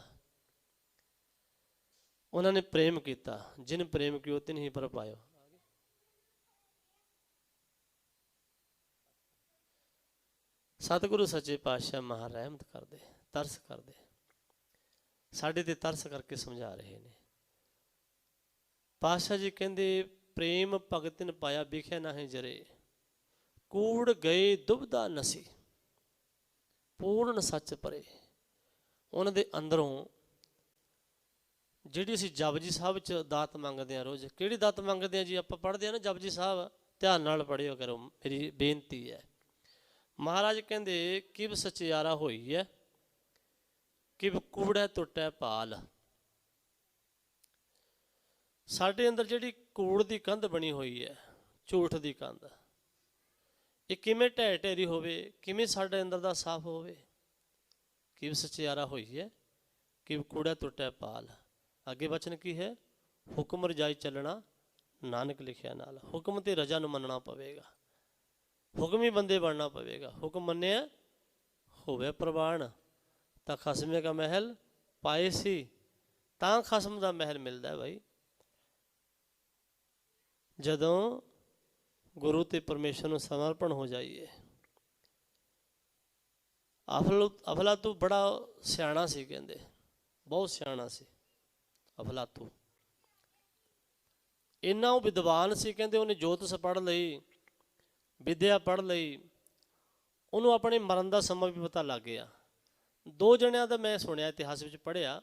ਉਹਨਾਂ ਨੇ ਪ੍ਰੇਮ ਕੀਤਾ। ਜਿਨ ਪ੍ਰੇਮ ਕਿਉ ਤਿਨ ਹੀ ਪਰ ਪਾਇਓ। ਸਤਿਗੁਰੂ ਸੱਚੇ ਪਾਤਸ਼ਾਹ ਮਹਾ ਰਹਿਮਤ ਕਰਦੇ, ਤਰਸ ਕਰਦੇ, ਸਾਡੇ ਤੇ ਤਰਸ ਕਰਕੇ ਸਮਝਾ ਰਹੇ ਨੇ। ਪਾਤਸ਼ਾਹ ਜੀ ਕਹਿੰਦੇ ਪ੍ਰੇਮ ਭਗਤਿਨ ਪਾਇਆ ਵਿਖਿਆ ਨਾਹੀਂ ਜਰੇ, ਕੂੜ ਗਏ ਦੁਬਦਾ ਨਸੀ, ਪੂਰਨ ਸੱਚ ਪਰੇ। ਉਹਨਾਂ ਦੇ ਅੰਦਰੋਂ ਜਿਹੜੀ ਅਸੀਂ ਜਪਜੀ ਸਾਹਿਬ 'ਚ ਦਾਤ ਮੰਗਦੇ ਹਾਂ ਰੋਜ਼। ਕਿਹੜੀ ਦਾਤ ਮੰਗਦੇ ਹਾਂ ਜੀ? ਆਪਾਂ ਪੜ੍ਹਦੇ ਹਾਂ ਨਾ ਜਪਜੀ ਸਾਹਿਬ, ਧਿਆਨ ਨਾਲ ਪੜ੍ਹਿਓ ਕਰੋ, ਮੇਰੀ ਬੇਨਤੀ ਹੈ। ਮਹਾਰਾਜ ਕਹਿੰਦੇ ਕਿਵ ਸਚਿਆਰਾ ਹੋਈ ਹੈ, ਕਿਵ ਕੂੜੈ ਟੁੱਟੈ ਪਾਲ। ਸਾਡੇ ਅੰਦਰ ਜਿਹੜੀ ਕੂੜ ਦੀ ਕੰਧ ਬਣੀ ਹੋਈ ਹੈ, ਝੂਠ ਦੀ ਕੰਧ, ਇਹ ਕਿਵੇਂ ਢਹਿ ਢੇਰੀ ਹੋਵੇ, ਕਿਵੇਂ ਸਾਡੇ ਅੰਦਰ ਦਾ ਸਾਫ਼ ਹੋਵੇ? ਕਿਵ ਸਚਿਆਰਾ ਹੋਈ ਹੈ, ਕਿਵ ਕੂੜੈ ਟੁੱਟੈ ਪਾਲ। ਅੱਗੇ ਬਚਨ ਕੀ ਹੈ? ਹੁਕਮ ਰਜਾਈ ਚੱਲਣਾ ਨਾਨਕ ਲਿਖਿਆ ਨਾਲ। ਹੁਕਮ ਤੇ ਰਜਾ ਨੂੰ ਮੰਨਣਾ ਪਵੇਗਾ, ਹੁਕਮ ਹੀ ਬੰਦੇ ਬਣਨਾ ਪਵੇਗਾ। ਹੁਕਮ ਮੰਨਿਆ ਹੋਵੇ ਪ੍ਰਵਾਨ ਤਾਂ ਖਸਮੇ ਦਾ ਮਹਿਲ ਪਾਏ ਸੀ, ਤਾਂ ਖਸਮ ਦਾ ਮਹਿਲ ਮਿਲਦਾ ਭਾਈ। ਜਦੋਂ ਗੁਰੂ ਤੇ ਪਰਮੇਸ਼ਰ ਨੂੰ ਸਮਰਪਣ ਹੋ ਜਾਈਏ। ਅਫਲਾਤੂ ਬੜਾ ਸਿਆਣਾ ਸੀ, ਕਹਿੰਦੇ ਬਹੁਤ ਸਿਆਣਾ ਸੀ ਅਫਲਾਤੂ। ਇੰਨਾ ਉਹ ਵਿਦਵਾਨ ਸੀ, ਕਹਿੰਦੇ ਉਹਨੇ ਜੋਤਿਸ਼ ਪੜ੍ਹ ਲਈ, ਵਿਦਿਆ ਪੜ੍ਹ ਲਈ, ਉਹਨੂੰ ਆਪਣੇ ਮਰਨ ਦਾ ਸਮਾਂ ਵੀ ਪਤਾ ਲੱਗ ਗਿਆ। 2 ਜਣਿਆਂ ਦਾ ਮੈਂ ਸੁਣਿਆ, ਇਤਿਹਾਸ ਵਿੱਚ ਪੜ੍ਹਿਆ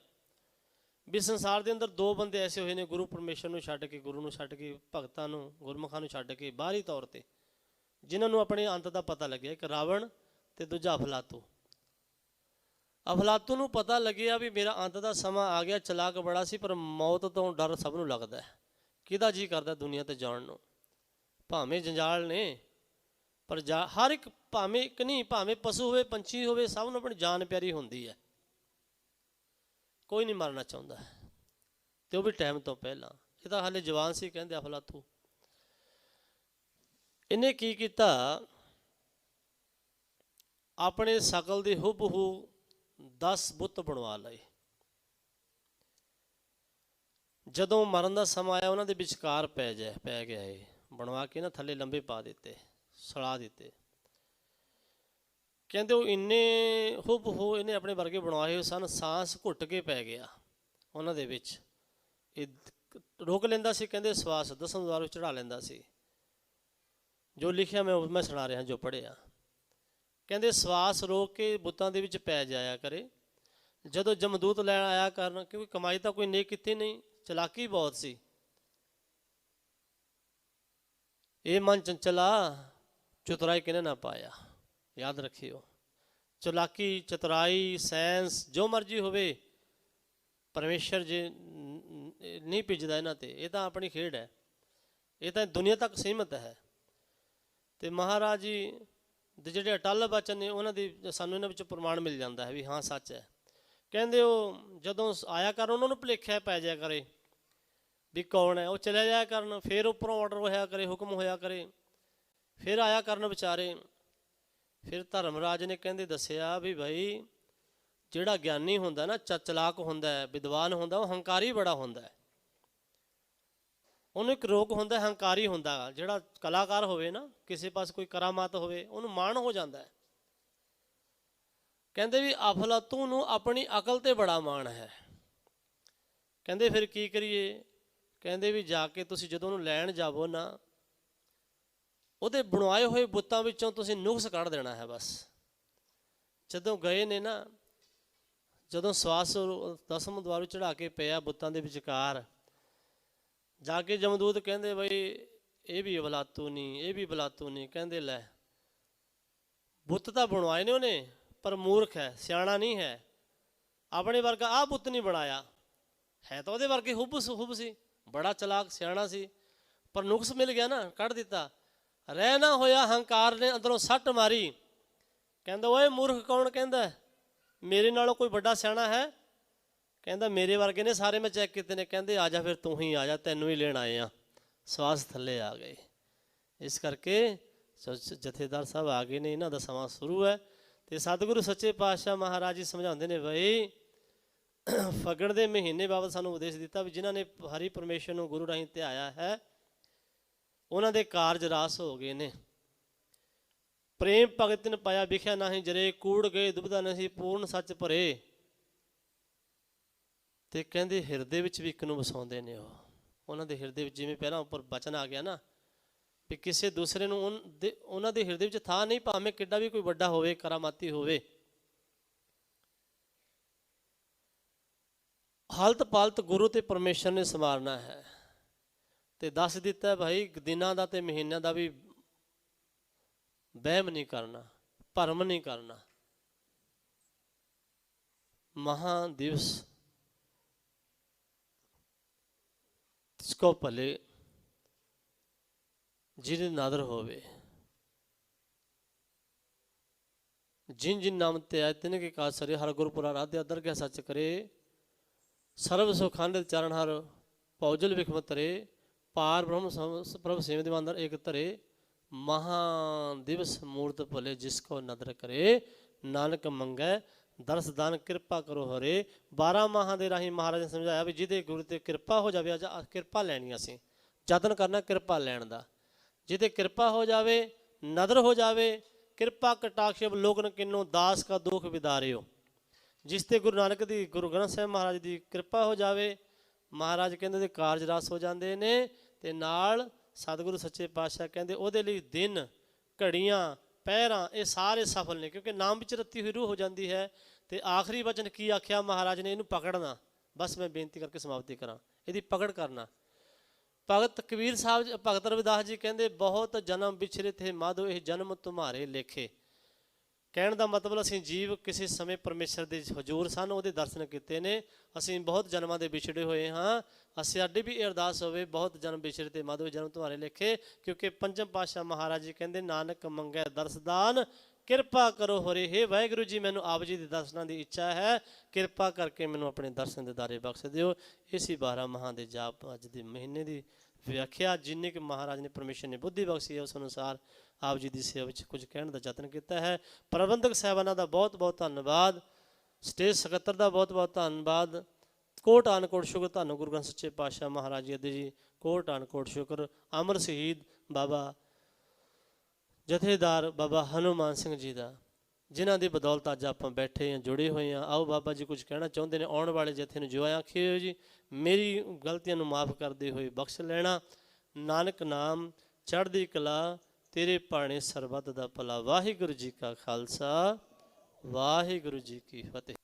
ਵੀ ਸੰਸਾਰ ਦੇ ਅੰਦਰ ਦੋ ਬੰਦੇ ਐਸੇ ਹੋਏ ਨੇ, ਗੁਰੂ ਪਰਮੇਸ਼ਰ ਨੂੰ ਛੱਡ ਕੇ, ਗੁਰੂ ਨੂੰ ਛੱਡ ਕੇ, ਭਗਤਾਂ ਨੂੰ, ਗੁਰਮੁਖਾਂ ਨੂੰ ਛੱਡ ਕੇ ਬਾਹਰੀ ਤੌਰ ਤੇ, ਜਿਨ੍ਹਾਂ ਨੂੰ ਆਪਣੇ ਅੰਤ ਦਾ ਪਤਾ ਲੱਗਿਆ। ਇੱਕ ਰਾਵਣ ਤੇ ਦੂਜਾ ਅਫਲਾਤੂ। ਅਫਲਾਤੂ ਨੂੰ ਪਤਾ ਲੱਗਿਆ ਵੀ ਮੇਰਾ ਅੰਤ ਦਾ ਸਮਾਂ ਆ ਗਿਆ, ਚਲਾਕ ਬੜਾ ਸੀ, ਪਰ ਮੌਤ ਤੋਂ ਡਰ ਸਭ ਨੂੰ ਲੱਗਦਾ ਹੈ। ਕਿਹਦਾ ਜੀ ਕਰਦਾ ਦੁਨੀਆ ਤੇ ਜਾਣ ਨੂੰ? ਭਾਵੇਂ ਜੰਜਾਲ ਨੇ, ਪਰ ਹਰ ਇੱਕ, ਭਾਵੇਂ ਇੱਕ ਨਹੀਂ, ਭਾਵੇਂ ਪਸ਼ੂ ਹੋਵੇ, ਪੰਛੀ ਹੋਵੇ, ਸਭ ਨੂੰ ਆਪਣੀ ਜਾਨ ਪਿਆਰੀ ਹੁੰਦੀ ਹੈ। ਕੋਈ ਨਹੀਂ ਮਰਨਾ ਚਾਹੁੰਦਾ, ਤੇ ਉਹ ਵੀ ਟਾਈਮ ਤੋਂ ਪਹਿਲਾਂ। ਇਹ ਤਾਂ ਹਾਲੇ ਜਵਾਨ ਸੀ, ਕਹਿੰਦੇ ਅਫਲਾਤੂ। ਇਹਨੇ ਕੀ ਕੀਤਾ, ਆਪਣੇ ਸ਼ਕਲ ਦੀ ਹੁਬਹੂ 10 ਬੁੱਤ ਬਣਵਾ ਲਏ। ਜਦੋਂ ਮਰਨ ਦਾ ਸਮਾਂ ਆਇਆ, ਉਹਨਾਂ ਦੇ ਵਿਚਕਾਰ ਪੈ ਗਿਆ ਇਹ, ਬਣਵਾ ਕੇ ਨਾ ਥੱਲੇ ਲੰਬੇ ਪਾ ਦਿੱਤੇ, ਸੜਾ ਦਿੱਤੇ। ਕਹਿੰਦੇ ਉਹ ਇੰਨੇ ਹੁਬਹੂ ਇਹਨੇ ਆਪਣੇ ਵਰਗੇ ਬਣਵਾਏ ਹੋਏ ਸਨ, ਸਾਂਸ ਘੁੱਟ ਕੇ ਪੈ ਗਿਆ ਉਹਨਾਂ ਦੇ ਵਿੱਚ। ਇਹ ਰੋਕ ਲੈਂਦਾ ਸੀ, ਕਹਿੰਦੇ ਸਵਾਸ 10 ਦੁਆਰ ਵਿੱਚ ਚੜਾ ਲੈਂਦਾ ਸੀ। ਜੋ ਲਿਖਿਆ ਮੈਂ ਸੁਣਾ ਰਿਹਾ, ਜੋ ਪੜ੍ਹਿਆ। ਕਹਿੰਦੇ ਸਵਾਸ ਰੋਕ ਕੇ ਬੁੱਤਾਂ ਦੇ ਵਿੱਚ ਪੈ ਜਾਇਆ ਕਰੇ। ਜਦੋਂ ਜਮਦੂਤ ਲੈਣ ਆਇਆ ਕਰਨ, ਕਿਉਂਕਿ ਕਮਾਈ ਤਾਂ ਕੋਈ ਨੇਕ ਕੀਤੀ ਨਹੀਂ, ਚਲਾਕੀ ਬਹੁਤ ਸੀ। ਇਹ ਮਨ ਚੰਚਲਾ ਚਤੁਰਾਈ ਕਿਨੇ ਨਾ ਪਾਇਆ, ਯਾਦ ਰੱਖਿਓ। ਚਲਾਕੀ, ਚਤੁਰਾਈ, ਸਾਇੰਸ ਜੋ ਮਰਜ਼ੀ ਹੋਵੇ, ਪਰਮੇਸ਼ਰ ਜੇ ਨਹੀਂ ਭਿੱਜਦਾ ਇਹਨਾਂ ਤੇ। ਇਹ ਤਾਂ ਆਪਣੀ ਖੇਡ ਹੈ, ਇਹ ਤਾਂ ਦੁਨੀਆ ਤੱਕ ਸੀਮਤ ਹੈ। ਤੇ ਮਹਾਰਾਜ ਜੀ ਦੇ ਜਿਹੜੇ ਅਟੱਲ ਬਚਨ ਨੇ, ਉਹਨਾਂ ਦੀ ਸਾਨੂੰ ਇਹਨਾਂ ਵਿੱਚੋਂ ਪ੍ਰਮਾਣ ਮਿਲ ਜਾਂਦਾ ਹੈ ਵੀ ਹਾਂ ਸੱਚ ਹੈ। ਕਹਿੰਦੇ ਉਹ ਜਦੋਂ ਆਇਆ ਕਰਨ, ਉਹਨਾਂ ਨੂੰ ਭੁਲੇਖਿਆ ਪੈ ਜਾਇਆ ਕਰੇ ਵੀ ਕੌਣ ਹੈ, ਉਹ ਚਲੇ ਜਾਇਆ ਕਰਨ। ਫਿਰ ਉੱਪਰੋਂ ਆਰਡਰ ਹੋਇਆ ਕਰੇ, ਹੁਕਮ ਹੋਇਆ ਕਰੇ, ਫਿਰ ਆਇਆ ਕਰਨ ਵਿਚਾਰੇ। ਫਿਰ ਧਰਮਰਾਜ ਨੇ ਕਹਿੰਦੇ ਦੱਸਿਆ ਵੀ ਭਾਈ ਜਿਹੜਾ ਗਿਆਨੀ ਹੁੰਦਾ ਨਾ, ਚਲਾਕ ਹੁੰਦਾ ਹੈ, ਵਿਦਵਾਨ ਹੁੰਦਾ, ਉਹ ਹੰਕਾਰੀ ਬੜਾ ਹੁੰਦਾ ਹੈ। ਉਹਨੂੰ ਇੱਕ ਰੋਗ ਹੁੰਦਾ, ਹੰਕਾਰੀ ਹੁੰਦਾ। ਜਿਹੜਾ ਕਲਾਕਾਰ ਹੋਵੇ ਨਾ, ਕਿਸੇ ਪਾਸ ਕੋਈ ਕਰਾਮਾਤ ਹੋਵੇ, ਉਹਨੂੰ ਮਾਣ ਹੋ ਜਾਂਦਾ ਹੈ। ਕਹਿੰਦੇ ਵੀ ਅਫਲਾਤੂ ਨੂੰ ਆਪਣੀ ਅਕਲ ਤੇ ਬੜਾ ਮਾਣ ਹੈ। ਕਹਿੰਦੇ ਫਿਰ ਕੀ ਕਰੀਏ? ਕਹਿੰਦੇ ਵੀ ਜਾ ਕੇ ਤੁਸੀਂ ਜਦੋਂ ਉਹਨੂੰ ਲੈਣ ਜਾਵੋ ਨਾ, ਉਹਦੇ ਬਣਵਾਏ ਹੋਏ ਬੁੱਤਾਂ ਵਿੱਚੋਂ ਤੁਸੀਂ ਨੁਕਸ ਕੱਢ ਦੇਣਾ ਹੈ ਬਸ। ਜਦੋਂ ਗਏ ਨੇ ਨਾ, ਜਦੋਂ ਸਵਾਸ 10ਵੇਂ ਦੁਆਰ ਵਿੱਚ ਚੜਾ ਕੇ ਪਿਆ ਬੁੱਤਾਂ ਦੇ ਵਿਚਕਾਰ, ਜਾ ਕੇ ਜਮਦੂਤ ਕਹਿੰਦੇ ਬਈ ਇਹ ਵੀ ਅਫਲਾਤੂ ਨਹੀਂ, ਇਹ ਵੀ ਅਫਲਾਤੂ ਨਹੀਂ। ਕਹਿੰਦੇ ਲੈ, ਬੁੱਤ ਤਾਂ ਬਣਵਾਏ ਨੇ ਉਹਨੇ, ਪਰ ਮੂਰਖ ਹੈ, ਸਿਆਣਾ ਨਹੀਂ ਹੈ। ਆਪਣੇ ਵਰਗਾ ਆਹ ਬੁੱਤ ਨਹੀਂ ਬਣਾਇਆ। ਹੈ ਤਾਂ ਉਹਦੇ ਵਰਗੇ ਹੁਬ ਸੀ, ਬੜਾ ਚਲਾਕ ਸਿਆਣਾ ਸੀ, ਪਰ ਨੁਕਸ ਮਿਲ ਗਿਆ ਨਾ, ਕੱਢ ਦਿੱਤਾ। ਰਹਿ ਨਾ ਹੋਇਆ, ਹੰਕਾਰ ਨੇ ਅੰਦਰੋਂ ਸੱਟ ਮਾਰੀ। ਕਹਿੰਦਾ ਓਏ ਮੂਰਖ ਕੌਣ? ਕਹਿੰਦਾ ਮੇਰੇ ਨਾਲੋਂ ਕੋਈ ਵੱਡਾ ਸਿਆਣਾ ਹੈ? ਕਹਿੰਦਾ ਮੇਰੇ ਵਰਗੇ ਨੇ ਸਾਰੇ, ਮੈਂ ਚੈੱਕ ਕੀਤੇ ਨੇ। ਕਹਿੰਦੇ ਆ ਜਾ ਫਿਰ, ਤੂੰ ਹੀ ਆ ਜਾ, ਤੈਨੂੰ ਹੀ ਲੈਣ ਆਏ ਆ। ਸਵਾਸ ਥੱਲੇ ਆ ਗਏ। ਇਸ ਕਰਕੇ ਜਥੇਦਾਰ ਸਾਹਿਬ ਆ ਗਏ ਨੇ, ਇਹਨਾਂ ਦਾ ਸਮਾਂ ਸ਼ੁਰੂ ਹੈ। ਤੇ ਸਤਿਗੁਰੂ ਸੱਚੇ ਪਾਤਸ਼ਾਹ ਮਹਾਰਾਜ ਜੀ ਸਮਝਾਉਂਦੇ ਨੇ ਬਈ ਫੱਗਣ ਦੇ ਮਹੀਨੇ ਬਾਬਤ ਸਾਨੂੰ ਉਪਦੇਸ਼ ਦਿੱਤਾ ਵੀ ਜਿਨ੍ਹਾਂ ਨੇ ਹਰੀ ਪਰਮੇਸ਼ਰ ਨੂੰ ਗੁਰੂ ਰਾਹੀਂ ਧਿਆਇਆ ਹੈ, ਉਹਨਾਂ ਦੇ ਕਾਰਜ ਰਾਸ ਹੋ ਗਏ ਨੇ। ਪ੍ਰੇਮ ਭਗਤਿ ਨ ਪਾਇਆ ਵਿਖਿਆ ਨਾਹੀਂ ਜਰੇ, ਕੂੜ ਗਏ ਦੁਬਿਧਾ ਨਹੀਂ ਪੂਰਨ ਸੱਚ ਭਰੇ। ਤੇ ਕਹਿੰਦੇ ਹਿਰਦੇ ਵਿੱਚ ਵੀ ਇੱਕ ਨੂੰ ਵਸਾਉਂਦੇ ਨੇ ਉਹ। ਉਹਨਾਂ ਦੇ ਹਿਰਦੇ ਵਿੱਚ, ਜਿਵੇਂ ਪਹਿਲਾਂ ਉੱਪਰ ਬਚਨ ਆ ਗਿਆ ਨਾ ਵੀ ਕਿਸੇ ਦੂਸਰੇ ਨੂੰ ਉਹਨਾਂ ਦੇ ਹਿਰਦੇ ਵਿੱਚ ਥਾਂ ਨਹੀਂ, ਭਾਵੇਂ ਕਿੱਡਾ ਵੀ ਕੋਈ ਵੱਡਾ ਹੋਵੇ, ਕਰਾਮਾਤੀ ਹੋਵੇ। ਹਲਤ ਪਾਲਤ ਗੁਰੂ ਤੇ ਪਰਮੇਸ਼ਰ ਨੇ ਸੰਵਾਰਨਾ ਹੈ। ਤੇ ਦੱਸ ਦਿੱਤਾ ਭਾਈ ਦਿਨਾਂ ਦਾ ਤੇ ਮਹੀਨਿਆਂ ਦਾ ਵੀ ਵਹਿਮ ਨਹੀਂ ਕਰਨਾ, ਭਰਮ ਨਹੀਂ ਕਰਨਾ। ਮਹਾ ਦਿਵਸ ਤਿਸਕੋ ਭਲੇ ਜਿਹਦੇ ਨਾਦਰ ਹੋਵੇ। ਜਿਨ ਜਿਨ ਨਾਮ ਤੇ ਆਏ ਤਿਨ ਕੇ ਕਾਜ ਸਰੇ, ਹਰ ਗੁਰਪੁਰ ਆਰਾਧਿਆ ਦਰ ਕੇ ਸੱਚ ਕਰੇ। ਸਰਬ ਸੁਖਾਨੰਦ ਚਰਨ ਹਰ ਭੌਜਲ ਵਿਖਮ ਤਰੇ, ਪਾਰ ਬ੍ਰਹਮ ਪ੍ਰਭ ਸੇਵ ਦੇ ਅੰਦਰ ਇੱਕ ਧਰੇ। ਮਹਾ ਦਿਵਸ ਮੂਰਤ ਭਲੇ ਜਿਸ ਕੋ ਨਦਰ ਕਰੇ, ਨਾਨਕ ਮੰਗੈ ਦਰਸ ਦਾਨ ਕਿਰਪਾ ਕਰੋ ਹਰੇ। 12 ਮਾਹਾਂ ਦੇ ਰਾਹੀਂ ਮਹਾਰਾਜ ਨੇ ਸਮਝਾਇਆ ਵੀ ਜਿਹਦੇ ਗੁਰੂ ਤੇ ਕਿਰਪਾ ਹੋ ਜਾਵੇ, ਕਿਰਪਾ ਲੈਣੀ, ਅਸੀਂ ਯਤਨ ਕਰਨਾ ਕਿਰਪਾ ਲੈਣ ਦਾ। ਜਿਹਦੇ ਕਿਰਪਾ ਹੋ ਜਾਵੇ, ਨਦਰ ਹੋ ਜਾਵੇ, ਕਿਰਪਾ ਕਟਾਕਸ਼ ਲੋਕਨ ਕਿੰਨੋ ਦਾਸ ਕਾ ਦੁੱਖ ਵਿਦਾਰਿਓ। ਜਿਸ ਤੇ ਗੁਰੂ ਨਾਨਕ ਦੀ, ਗੁਰੂ ਗ੍ਰੰਥ ਸਾਹਿਬ ਮਹਾਰਾਜ ਦੀ ਕਿਰਪਾ ਹੋ ਜਾਵੇ, ਮਹਾਰਾਜ ਕਹਿੰਦੇ ਦੇ ਕਾਰਜ ਰਸ ਹੋ ਜਾਂਦੇ ਨੇ। ਤੇ ਨਾਲ ਸਤਿਗੁਰੂ ਸੱਚੇ ਪਾਤਸ਼ਾਹ ਕਹਿੰਦੇ ਉਹਦੇ ਲਈ ਦਿਨ, ਘੜੀਆਂ, ਪਹਿਰਾਂ ਇਹ ਸਾਰੇ ਸਫਲ ਨੇ, ਕਿਉਂਕਿ ਨਾਮ ਵਿੱਚ ਰਤੀ ਹੋਈ ਰੂਹ ਹੋ ਜਾਂਦੀ ਹੈ। ਤੇ ਆਖਰੀ ਵਚਨ ਕੀ ਆਖਿਆ ਮਹਾਰਾਜ ਨੇ? ਇਹਨੂੰ ਪਕੜਨਾ, ਬਸ ਮੈਂ ਬੇਨਤੀ ਕਰਕੇ ਸਮਾਪਤੀ ਕਰਾਂ, ਇਹਦੀ ਪਕੜ ਕਰਨਾ। ਭਗਤ ਕਬੀਰ ਸਾਹਿਬ, ਭਗਤ ਰਵਿਦਾਸ ਜੀ ਕਹਿੰਦੇ ਬਹੁਤ ਜਨਮ ਵਿਛਰੇ ਥੇ ਮਾਧੋ ਇਹ ਜਨਮ ਤੁਮਾਰੇ ਲੇਖੇ। ਕਹਿਣ ਦਾ ਮਤਲਬ ਅਸੀਂ ਜੀਵ ਕਿਸੇ ਸਮੇਂ ਪਰਮੇਸ਼ਰ ਦੇ ਹਜ਼ੂਰ ਸਨ, ਉਹਦੇ ਦਰਸ਼ਨ ਕੀਤੇ ਨੇ, ਅਸੀਂ ਬਹੁਤ ਜਨਮਾਂ ਦੇ ਵਿਛੜੇ ਹੋਏ ਹਾਂ। ਅਸੀਂ ਸਾਡੀ ਵੀ ਇਹ ਅਰਦਾਸ ਹੋਵੇ ਬਹੁਤ ਜਨਮ ਵਿਛੜੇ ਤੇ ਮਾਧੋ ਜਨਮ ਤੁਹਾਰੇ ਲੇਖੇ, ਕਿਉਂਕਿ ਪੰਜਮ ਪਾਤਸ਼ਾਹ ਮਹਾਰਾਜ ਜੀ ਕਹਿੰਦੇ ਨਾਨਕ ਮੰਗੈ ਦਰਸਦਾਨ ਕਿਰਪਾ ਕਰੋ ਹੋਰੇ। ਹੇ ਵਾਹਿਗੁਰੂ ਜੀ, ਮੈਨੂੰ ਆਪ ਜੀ ਦੇ ਦਰਸ਼ਨਾਂ ਦੀ ਇੱਛਾ ਹੈ, ਕਿਰਪਾ ਕਰਕੇ ਮੈਨੂੰ ਆਪਣੇ ਦਰਸ਼ਨ ਦੇ ਦਾਰੇ ਬਖਸ਼ ਦਿਓ। ਇਸੀ 12 ਮਹਾਂ ਦੇ ਜਾਪ ਅੱਜ ਦੇ ਮਹੀਨੇ ਦੀ ਵਿਆਖਿਆ, ਜਿੰਨੀ ਕਿ ਮਹਾਰਾਜ ਨੇ ਪਰਮੇਸ਼ਰ ਨੇ ਬੁੱਧੀ ਬਖਸ਼ੀ ਹੈ, ਉਸ ਅਨੁਸਾਰ ਆਪ ਜੀ ਦੀ ਸੇਵਾ ਵਿੱਚ ਕੁਝ ਕਹਿਣ ਦਾ ਯਤਨ ਕੀਤਾ ਹੈ। ਪ੍ਰਬੰਧਕ ਸਾਹਿਬਾਨਾਂ ਦਾ ਬਹੁਤ ਬਹੁਤ ਧੰਨਵਾਦ, ਸਟੇਜ ਸਕੱਤਰ ਦਾ ਬਹੁਤ ਬਹੁਤ ਧੰਨਵਾਦ, ਕੋਟ ਅਨਕੋਟ ਸ਼ੁਕਰ ਤੁਹਾਨੂੰ ਗੁਰੂ ਗ੍ਰੰਥ ਸੱਚੇ ਪਾਤਸ਼ਾਹ ਮਹਾਰਾਜ ਜੀ ਦੇ ਜੀ, ਕੋਟ ਅਨਕੋਟ ਸ਼ੁਕਰ। ਅਮਰ ਸ਼ਹੀਦ ਬਾਬਾ ਜਥੇਦਾਰ ਬਾਬਾ ਹਨੂੰਮਾਨ ਸਿੰਘ ਜੀ ਦਾ, ਜਿਨ੍ਹਾਂ ਦੀ ਬਦੌਲਤ ਅੱਜ ਆਪਾਂ ਬੈਠੇ ਹਾਂ, ਜੁੜੇ ਹੋਏ ਹਾਂ। ਆਓ ਬਾਬਾ ਜੀ ਕੁਝ ਕਹਿਣਾ ਚਾਹੁੰਦੇ ਨੇ, ਆਉਣ ਵਾਲੇ ਜਥੇ ਨੂੰ ਜੋ ਆਖੇ ਹੋ ਜੀ, ਮੇਰੀ ਗਲਤੀਆਂ ਨੂੰ ਮਾਫ ਕਰਦੇ ਹੋਏ ਬਖਸ਼ ਲੈਣਾ। ਨਾਨਕ ਨਾਮ ਚੜ੍ਹਦੀ ਕਲਾ, ਤੇਰੇ ਭਾਣੇ ਸਰਬੱਤ ਦਾ ਭਲਾ। ਵਾਹਿਗੁਰੂ ਜੀ ਕਾ ਖਾਲਸਾ, ਵਾਹਿਗੁਰੂ ਜੀ ਕੀ ਫਤਿਹ।